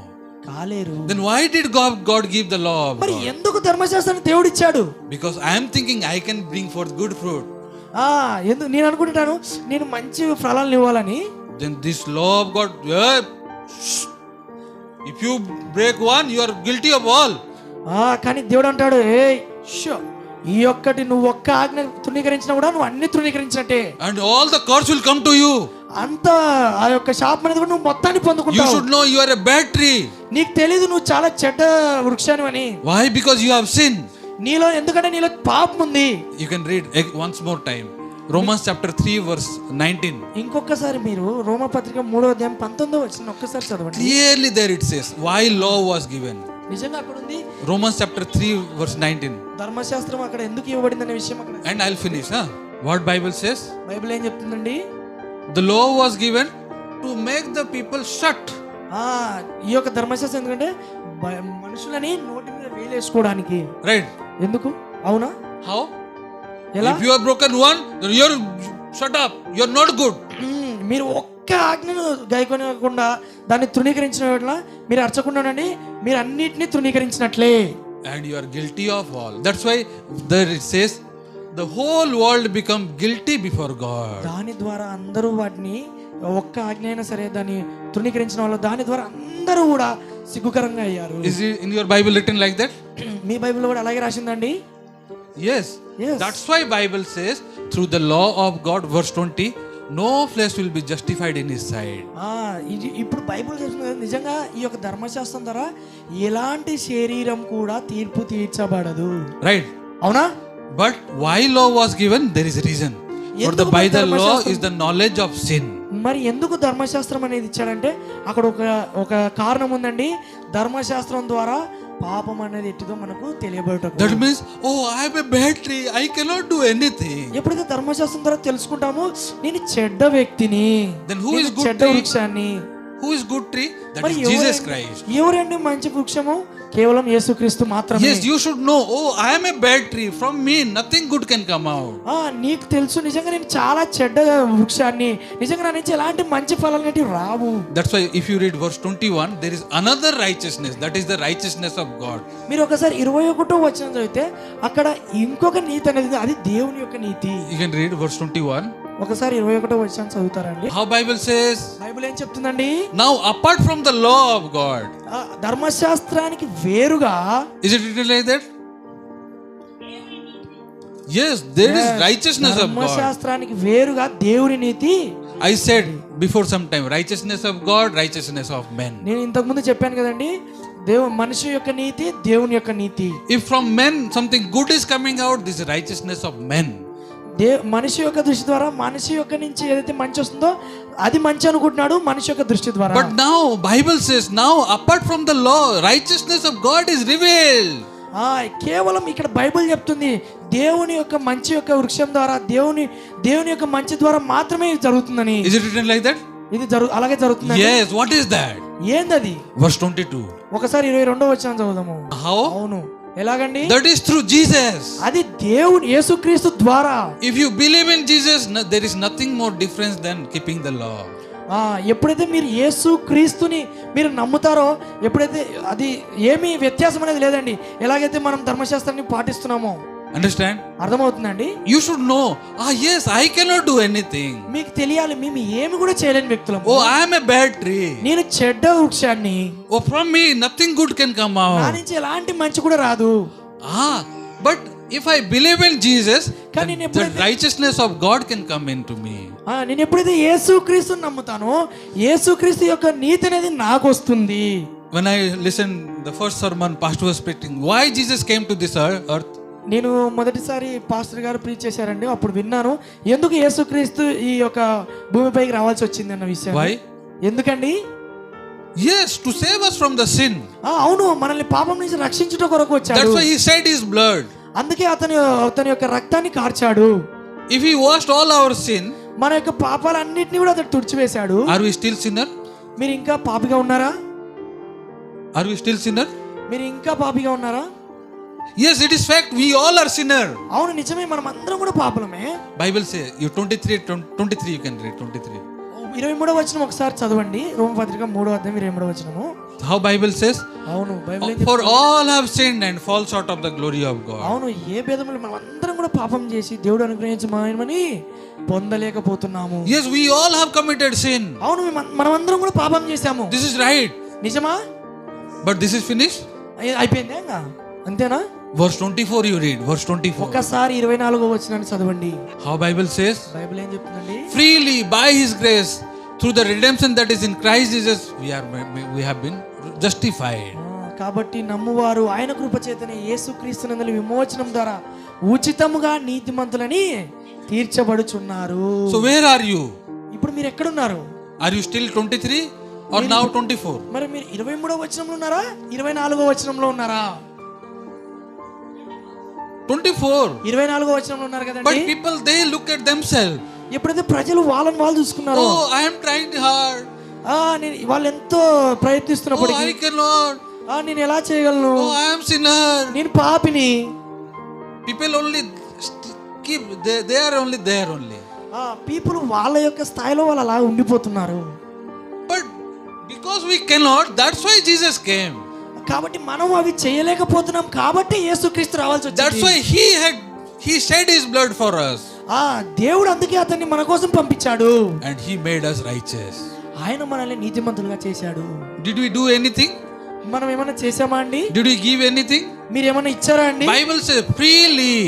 కాలేరు. Then why did God give the law of God? మరి ఎందుకు ధర్మశాస్త్రాన్ని దేవుడు ఇచ్చాడు? Because I am thinking I can bring forth good fruit. నేను అనుకుంటాను నేను మంచి ఫలాలను ఇవ్వాలని. Then this law of God, if you break one, you are guilty of all. కానీ దేవుడు అంటాడు ఈ ఒక్కటి నువ్వు ఒక్క ఆజ్ఞ తృణీకరించినా కూడా నువ్వు అన్ని తృణీకరించినట్టే. And all the curse will come to you. అంత ఆ యొక్క శాపం అనేది కూడా నువ్వు మొత్తాన్ని పొందుకుంటావు. You should know you are a bad tree. నీకు తెలీదు నువ్వు చాలా చెడ్డ వృక్షాన్ని అని. Why? Because you have sin. నీలో ఎందుకంటే నీలో పాపం ఉంది. You can read once more time. Romans chapter 3 verse 19. ఇంకొకసారి మీరు రోమపత్రిక 3:19 ఒక్కసారి చదవండి. Clearly there it says why law was given. నిజంగా అక్కడ ఉంది. Romans chapter 3 verse 19. ధర్మశాస్త్రం అక్కడ ఎందుకు ఇవ్వబడింది అనే విషయం అక్కడ. And I'll finish. What Bible says? Bible ఏం చెప్తుందండి? The law was given to make the people shut. ఈ యొక్క ధర్మశాస్త్రం ఎందుకంటే మనుషులని నోటి మీద వేలేసుకోవడానికి. Right. ఎందుకు? అవునా? How? ఎలా? If you are broken one, then you're shut up. You're not good. మీరు ఒక్క ఆజ్ఞను గైకొనకుండా దాన్ని తృణీకరించిన వల్ల మీరు అర్చకుండానండి, మీరు అన్నిటినీ తృణీకరించినట్లే. And you are guilty of all. That's why there it says the whole world become guilty before God. దాని ద్వారా అందరూ వాటిని ఒక్క ఆజ్ఞ అయినా సరే దాన్ని తృణీకరించిన వాళ్ళు దాని ద్వారా అందరూ కూడా సిగ్గుకరంగా అయ్యారు. Is it in your Bible written like that? మీ బైబిల్లో కూడా అలాగే రాసిందండి. Yes. Yes. That's why Bible says through the law of God, verse 20, no flesh will be justified in his sight. ఇప్పుడు బైబిల్ చెప్తుంది కదా, నిజంగా ఈ యొక్క ధర్మశాస్త్రం ద్వారా ఎలాంటి శరీరం కూడా తీర్పు తీర్చబడదు. Right. అవునా? But why law was given? There is a reason. For the by the law is the knowledge of sin. మరి ఎందుకు ధర్మశాస్త్రం అనేది ఇచ్చాడంటే అక్కడ ఒక కారణం ఉందండి. ధర్మశాస్త్రం ద్వారా పాపం అనేది ఎట్టిదో మనకు తెలియబడటం. That means, oh, I am a bad tree, I cannot do anything. ఎప్పుడైతే ధర్మశాస్త్రం ద్వారా తెలుసుకుంటామో నేను చెడ్డ వ్యక్తిని, Then who is good చెడ్డ tree? వృక్షాన్ని. Who is good tree? That is Jesus Christ. ఎవరండి మంచి వృక్షము? కేవలం యేసుక్రీస్తు మాత్రమే. Yes, you should know, oh, I am a bad tree, from me nothing good can come out. నీకు తెలుసు నిజంగా నేను చాలా చెడ్డ వృక్షాన్ని, నిజంగా నా నుంచి ఎలాంటి మంచి ఫలాలు అనేవి రావు. That's why if you read verse 21, there is another righteousness, that is the righteousness of God. మీరు ఒకసారి 21వ వచనం చదివితే అక్కడ ఇంకొక నీతి అనేది, అది దేవుని యొక్క నీతి. You can read verse 21. ఒకసారి 21వ వచనం చదువుతారండి. How Bible says? బైబిల్ ఏం చెప్తుందండి? Now apart from the law of God. ధర్మశాస్త్రానికి వేరుగా. Is it written like that? Yes, there is righteousness of God. ధర్మశాస్త్రానికి వేరుగా దేవుని నీతి. I said before some time, righteousness of God, righteousness of men. నేను ఇంతకు ముందు చెప్పాను కదండి, మనిషి యొక్క నీతి, దేవుని యొక్క నీతి. If from men something good is coming out, this is righteousness of men. మనిషి యొక్క దృష్టి ద్వారా మనిషి యొక్క నుంచి ఏదైతే మంచి వస్తుందో అది మంచి అనుకుంటున్నాడు మనిషి యొక్క దృష్టి ద్వారా. But now Bible says, now apart from the law, righteousness of God is revealed. కేవలం ఇక్కడ బైబిల్ చెప్తుంది దేవుని యొక్క మంచి యొక్క వృక్షం ద్వారా దేవుని యొక్క మంచి ద్వారా మాత్రమే జరుగుతుందని. Is it written like that? ఇది అలాగే జరుగుతుంది. Yes, what is that? ఏందది? Verse 22. ఒకసారి 22వ వచనం చదువుదాము. How? అవును, ఎలాగండి? That is through Jesus. అది దేవుని యేసుక్రీస్తు ద్వారా. If you believe in Jesus, there is nothing more difference than keeping the law. ఎప్పుడైతే మీరు యేసుక్రీస్తుని మీరు నమ్ముతారో, ఎప్పుడైతే అది ఏమీ వ్యత్యాసం అనేది లేదండి, ఎలాగైతే మనం ధర్మశాస్త్రాన్ని పాటిస్తున్నామో. Understand? అర్థమవుతుందండి? You should know, yes, I cannot do anything. మీకు తెలియాలి మేము ఏమి కూడా చేయలేని వ్యక్తులం. Oh, I am a bad tree. నేను చెడ్డ వృక్షాన్ని. Oh, from me nothing good can come నా out. నుంచి ఎలాంటి మంచి కూడా రాదు. But if I believe in Jesus, కానీ then the righteousness of God can come into me. నేను ఎప్పుడైతే యేసుక్రీస్తుని నమ్ముతానో యేసుక్రీస్తు యొక్క నీతి అనేది నాకు వస్తుంది. When I listened the first sermon pastor was preaching, why Jesus came to this earth? నేను మొదటిసారి పాస్టర్ గారు ప్రీచ్ చేశారండి, అప్పుడు విన్నాను ఎందుకు యేసుక్రీస్తు ఈ యొక్క భూమిపైకి రావాల్సి వచ్చింది అన్న విషయం. Why? ఎందుకండి? Yes, to save us from the sin. అవును, మనల్ని పాపం నుంచి రక్షించుట కొరకు వచ్చాడు. That's why he shed his blood. అందుకే అతని యొక్క రక్తాన్ని కార్చాడు. If he washed all our sin, మన యొక్క పాపాలన్నిటిని కూడా అతను తుడిచివేశాడు. Are we still sinner? మీరు ఇంకా పాపిగా ఉన్నారా? Are we still sinner? మీరు ఇంకా పాపిగా ఉన్నారా? Yes, it is fact, we all are sinner. అవును, నిజమే, మనం అందరం కూడా పాపులమే. Bible says, you 23 you can read 23. 23వ వచనం ఒకసారి చదవండి. రోమపత్రిక 3వ అధ్యాయం 23వ వచనము. How Bible says? అవును, Bible For all have sinned and fall short of the glory of God. అవును, ఏ భేదములు మనం అందరం కూడా పాపం చేసి దేవుడు అనుగ్రహించమని పొందలేకపోతున్నాము. Yes, we all have committed sin. అవును, మనం అందరం కూడా పాపం చేశాము. This is right. నిజమా? But this is finished. అయిపోయిందా? ఇంకా అంతేనా? Verse 24 you read. Verse 24. ఒకసారి 24వ వచనాన్ని చదవండి. How Bible says? బైబిల్ ఏం చెప్తుందండి? Freely by His grace through the redemption that is in Christ Jesus we have been justified. కాబట్టి నమ్మువారు ఆయన కృప చేతనే యేసుక్రీస్తునందు విమోచనం ద్వారా ఉచితముగా నీతిమంతులని తీర్చబడుచున్నారు. So where are you? ఇప్పుడు మీరు ఎక్కడ ఉన్నారు? Are you still 23 or now 24? మరి మీరు 23వ వచనంలో ఉన్నారా? 24వ వచనంలో ఉన్నారా? 24. 24వ వచనంలో ఉన్నారు కదండి. But people they look at themselves. ఎప్పుడైతే ప్రజలు వాళ్ళని వాళ్ళు చూసుకున్నారో, Oh, I am trying hard. వాళ్ళు ఎంతో ప్రయత్నిస్తున్నప్పుడు, Oh, I cannot. నేను ఎలా చేయగలను? Oh, I am sinner. నేను పాపిని. People only keep they are only there only. People వాళ్ళ యొక్క స్థాయిలో వాళ్ళు అలా ఉండిపోతున్నారు. But because we cannot, that's why Jesus came. కాబట్టి మనం అవి చేయలేకపోతున్నాం కాబట్టి యేసుక్రీస్తు రావాల్సి వచ్చింది. That's why he shed his blood for us. దేవుడు అందుకే అతన్ని మన కోసం పంపించాడు. And he made us righteous. ఆయన మనల్ని నీతిమంతులుగా చేశాడు. Did we do anything? మనం ఏమైనా చేసామా అండి? Did we give anything? మీరు ఏమైనా ఇచ్చారా అండి? Bible says freely.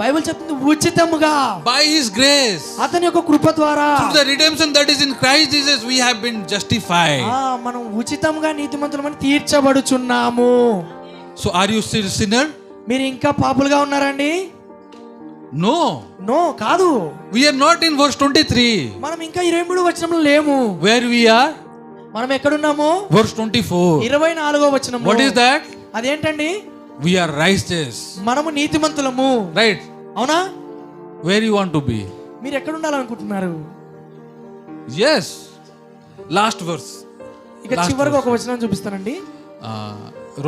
బైబిల్ చెప్తుంది ఉచితముగా. By his grace. అతని యొక్క కృప ద్వారా. Through the redemption that is in Christ Jesus we have been justified. మనం ఉచితంగా నీతిమంతులమని తీర్చబడుచున్నాము. So are you still sinner? మీరు ఇంకా పాపులుగా ఉన్నారండి? No. నో కాదు. We are not in verse 23. మనం ఇంకా 23వ వచనంలో లేము. Where we are? మనం ఎక్కడున్నాము? Verse 24. 24వ వచనం. What is that? అదేంటండి? We are righteous. మనము నీతిమంతులము. Right. అవునా? Where you want to be? మీరు ఎక్కడ ఉండాలనుకుంటున్నారు? Yes. Last verse. ఇక చివరికి ఒక వచనం చూపిస్తానండి.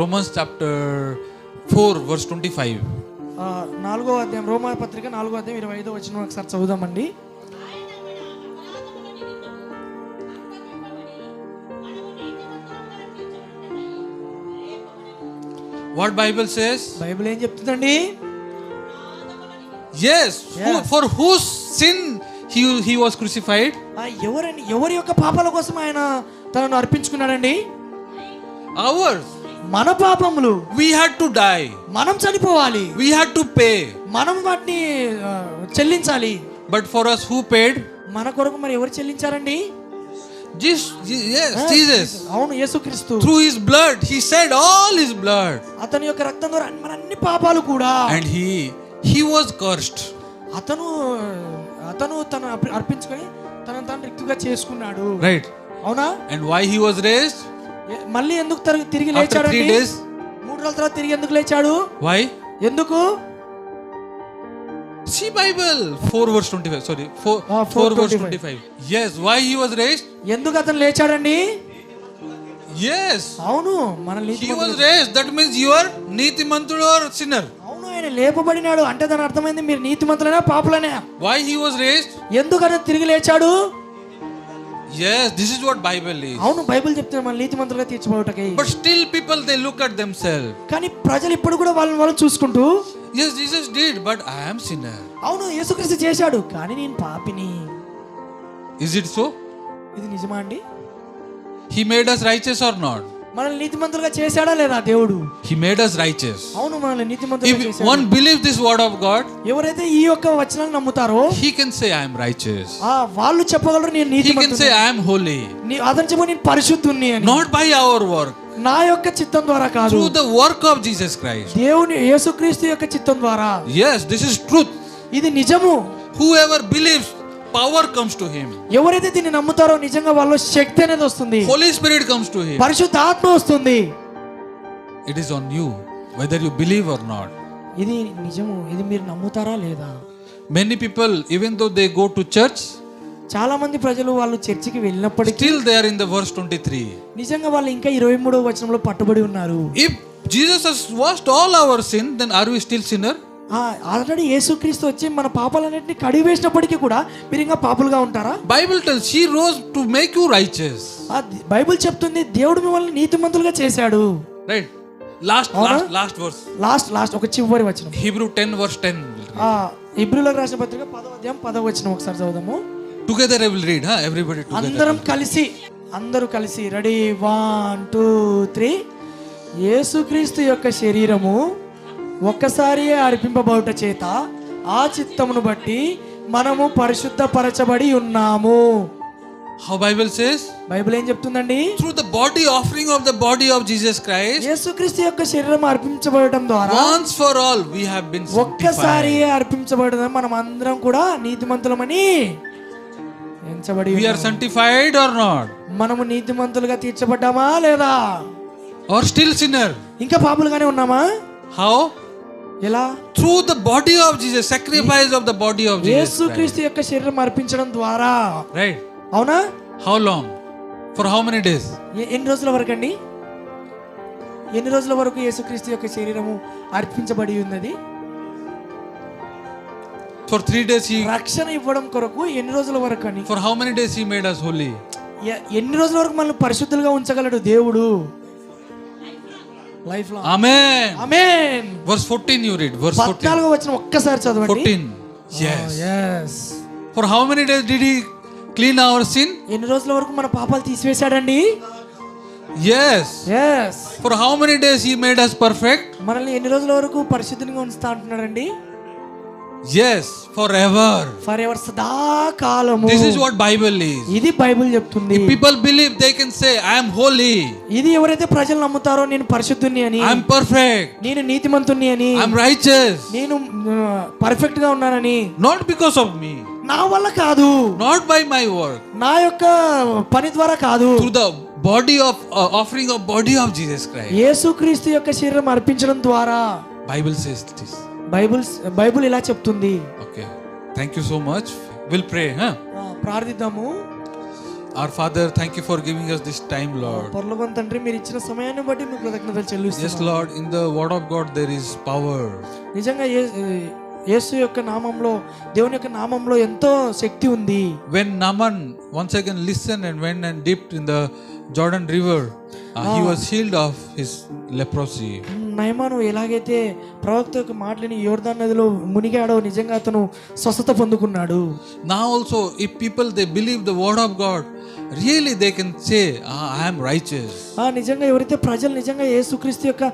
Romans chapter 4 verse 25. 4వ అధ్యాయం, రోమా పత్రిక 4వ అధ్యాయం 25వ వచనం ఒకసారి చదువుదామండి. What Bible says? బైబిల్ ఏం చెప్తుందండి? Yes. For whose sin he was crucified? ఎవరి యొక్క పాపాల కోసం ఆయన తనను అర్పించుకున్నాడండి? Ours. మన పాపములు. We had to die. మనం చనిపోవాలి. We had to pay. మనం వాటిని చెల్లించాలి. But for us who paid? మన కొరకు మరి ఎవరు చెల్లించారండి? Jesus. అవును, యేసుక్రీస్తు. Through his blood he shed all his blood. అతని యొక్క రక్తం ద్వారా మన అన్ని పాపాలు కూడా. And he was cursed. అతను తన అర్పించుకొని తనను తాను రిక్తుగా చేసుకున్నాడు. Right. అవునా? And why he was raised? మళ్ళీ ఎందుకు తిరిగి లేచాడు? 3 days. 3 రోజుల తర్వాత తిరిగి ఎందుకు లేచాడు? Why? ఎందుకు? See Bible 4 verse 25. Sorry, 4 verse 25. Yes, why he was raised? ఎందుకు అతను లేచాడండి? Yes. అవును, he was raised. That means you are నీతిమంతుడు or sinner. అవును, ఆయన లేపబడినాడు అంటే దాని అర్థమైంది మీరు నీతిమంతులైనా పాపులైనా. Why he was raised? ఎందుకు అతను తిరిగి లేచాడు? Yes, this is what Bible is. అవును, బైబిల్ చెప్తుంది మన నీతిమంతులుగా తీర్చబడుటకై. But still people they look at themselves. కానీ ప్రజలు ఇప్పుడు కూడా వాళ్ళని చూసుకుంటూ, yes Jesus did but I am sinner. అవును, యేసుక్రీస్తు చేశాడు కానీ నేను పాపిని. Is it so? ఇది నిజమా అండి? He made us righteous or not? మనల్ని నీతిమంతులుగా చేశాడా లేదా దేవుడు? He made us righteous. అవును, మనల్ని నీతిమంతులుగా చేశాడు. If one believes this word of God, ఎవరైతే ఈ యొక్క వచనాన్ని నమ్ముతారో he can say I am righteous. వాళ్ళు చెప్పగలరు నేను నీతిమంతుడిని. He can say I am holy. అతను చెప్పు నేను పరిశుద్ధుణ్ణి అని. Not by our work. నా యొక్క చిత్తం ద్వారా కాదు. Through the work of Jesus Christ. దేవుని యేసుక్రీస్తు యొక్క చిత్తం ద్వారా. Yes, this is truth. ఇది నిజము. Whoever believes, power comes to him. ఎవరైతే దీన్ని నమ్ముతారో నిజంగా వాళ్ళలో శక్తి అనేది వస్తుంది. Holy Spirit comes to him. పరిశుద్ధాత్మ వస్తుంది. It is on you whether you believe or not. ఇది నిజము. ఇది మీరు నమ్ముతారా లేదా? Many people even though they go to church, చాలా మంది ప్రజలు వాళ్ళు చర్చికి వెళ్ళినప్పటికీ still they are in the verse 23. నిజంగా వాళ్ళు ఇంకా 23వ వచనంలో పట్టుబడి ఉన్నారు. If Jesus has washed all our sin, then are we still sinner? Already యేసుక్రీస్తు వచ్చి మన పాపాలన్నిటిని కడిగి వేసినప్పటికీ కూడా మీరు ఇంకా పాపులుగా ఉంటారా? Bible tells he rose to make you righteous. Bible చెప్తుంది దేవుడు మిమ్మల్ని నీతిమంతులుగా చేశాడు. Right. Last verse. లాస్ట్ ఒక చివరి వచనం. Hebrew 10 verse 10. హెబ్రీయులకు రాసిన పత్రిక 10వ అధ్యాయం 10వ వచనం ఒకసారి చదువుదాము. Together I will read, everybody together. అందరూ కలిసి రెడీ 1 2 3. యేసుక్రీస్తు యొక్క శరీరము ఒక్కసారియే అర్పింపబడుట చేత ఆ చిత్తమును బట్టి మనము పరిశుద్ధపరచబడి ఉన్నాము. How Bible says? బైబిల్ ఏం చెప్తుందండి? Through the body offering of the body of Jesus Christ, యేసుక్రీస్తు యొక్క శరీరం అర్పించబడటం ద్వారా once for all we have been sanctified. ఒక్కసారియే అర్పించబడడం మనం అందరం కూడా నీతిమంతులమని ఎంచబడి we are sanctified or not? మనము నీతిమంతులుగా తీర్చబడ్డామా లేదా? Or still sinner? ఇంకా పాపులుగానే ఉన్నామా? How? ఎలా? Through the body of Jesus, sacrifice of the body of Jesus. యేసుక్రీస్తు యొక్క శరీరం అర్పించడం ద్వారా. Right. అవునా? How long? For how many days? ఎన్ని రోజుల వరకు అండి? ఎన్ని రోజుల వరకు యేసుక్రీస్తు యొక్క శరీరము అర్పించబడి ఉన్నది? For 3 days he, రక్షణ ఇవ్వడం కొరకు ఎన్ని రోజుల వరకు అని, for how many days he made us holy? ఎన్ని రోజుల వరకు మనల్ని పరిశుద్ధులుగా ఉంచగలడు దేవుడు? లైఫ్ లో. Amen. Amen. Verse 14 you read. Verse 14. 14వ వచనం ఒక్కసారి చదవండి. 14. Yes. yes. For how many days did he clean our sin? ఎన్ని రోజుల వరకు మన పాపాలు తీసివేశాడండి? Yes. yes. For how many days he made us perfect? మనల్ని ఎన్ని రోజుల వరకు పరిశుద్ధంగా ఉంచుతా అంటున్నాడండి? Yes, forever. ఫర్ ఎవర్, సదాకాలము. This is what Bible is. ఇది బైబిల్ చెప్తుంది. If people believe, they can say I am holy. ఇది ఎవరైతే ప్రజలు నమ్ముతారో నేను పరిశుద్ధుని అని, I am perfect. నేను నీతిమంతుని అని, I am righteous. నేను పర్ఫెక్ట్ గా ఉన్నానని, Not because of me. నా వల్ల కాదు, Not by my work. నా యొక్క పని ద్వారా కాదు, Through the body of offering of body of Jesus Christ. యేసుక్రీస్తు యొక్క శరీరం అర్పించడం ద్వారా. Bible says this. బైబిల్ ఇలా చెప్తుంది. Okay. Thank you so much. We'll pray, huh? ప్రార్థిద్దాము. Our Father, thank you for giving us this time, Lord. పరలోకం తండ్రి, మీరు ఇచ్చిన సమయాన్ని బట్టి మీకు కృతజ్ఞతలు చెల్లిస్తున్నాము. Yes, Lord, in the word of God there is power. నిజంగా యేసు యొక్క నామంలో, దేవుని యొక్క నామంలో ఎంతో శక్తి ఉంది. When Naaman once again listened and went and dipped in the Jordan River, he was healed of his leprosy. నయమాను ఎలాగైతే ప్రవక్త యొక్క మాటలని యోర్దాను నదిలో మునిగాడో, నిజంగా అతను స్వస్థత పొందుకున్నాడు. Now also, if people they believe the word of God, really they can say, I am righteous. నిజంగా ఎవరైతే ప్రజలు నిజంగా యేసుక్రీస్తు యొక్క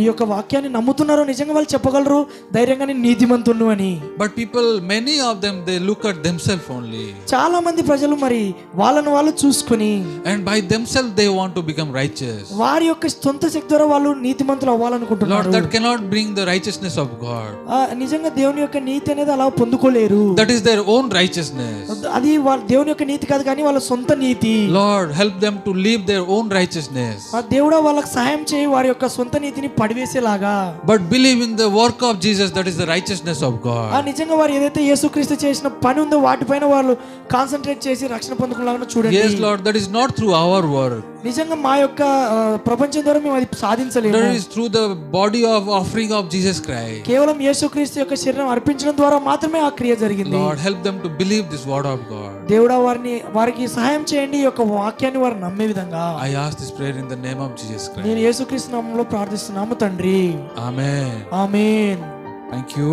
ఈ యొక్క వాక్యాన్ని నమ్ముతున్నారో, నిజంగా వాళ్ళు చెప్పగలరు ధైర్యంగా నేను నీతిమంతును అని. But people, many of them, they look at themselves only. చాలా మంది ప్రజలు మరి వాళ్ళను వాళ్ళు చూసుకుని, and by themselves they want to become righteous. వారి యొక్క సొంత శక్తి ద్వారా వాళ్ళు నీతిమంతులు అవ్వాలనుకుంటున్నారు. Lord, that cannot bring the righteousness of God. నిజంగా దేవుని యొక్క నీతి అనేది అలా పొందుకోలేరు. That is their own righteousness. అది వాళ్ళ దేవుని యొక్క నీతి కాదు, కానీ వాళ్ళ సొంత నీతి. Lord, help them to live their own righteousness. దేవుడా వాళ్ళకి సహాయం చేయి వారి యొక్క సొంత నీతిని పడివేసేలాగా. But believe in the work of Jesus, that is the righteousness of God. నిజంగా వారు ఏదైతే యేసుక్రీస్తు చేసిన పని ఉందో వాటిపైన వాళ్ళు కాన్సంట్రేట్ చేసి రక్షణ పొందుకునేలాగా చూడండి. Yes, Lord, that is not through our work. నిజంగా మా యొక్క ప్రపంచం ద్వారా మేము అది సాధించలేము. That is through the body of offering of Jesus Christ. కేవలం యేసుక్రీస్తు యొక్క శరీరం అర్పించడం ద్వారా మాత్రమే ఆ క్రియ జరిగింది. Lord, help them to believe this word of God. దేవుడా వారికి సహాయం చేయండి, ఈ యొక్క వాక్యాన్ని వారు నమ్మే విధంగా. I ask this prayer in the name of Jesus Christ. నేను యేసుక్రీస్తు నామములో ప్రార్థిస్తున్నాము తండ్రి. Amen. ఆమేన్. Thank you.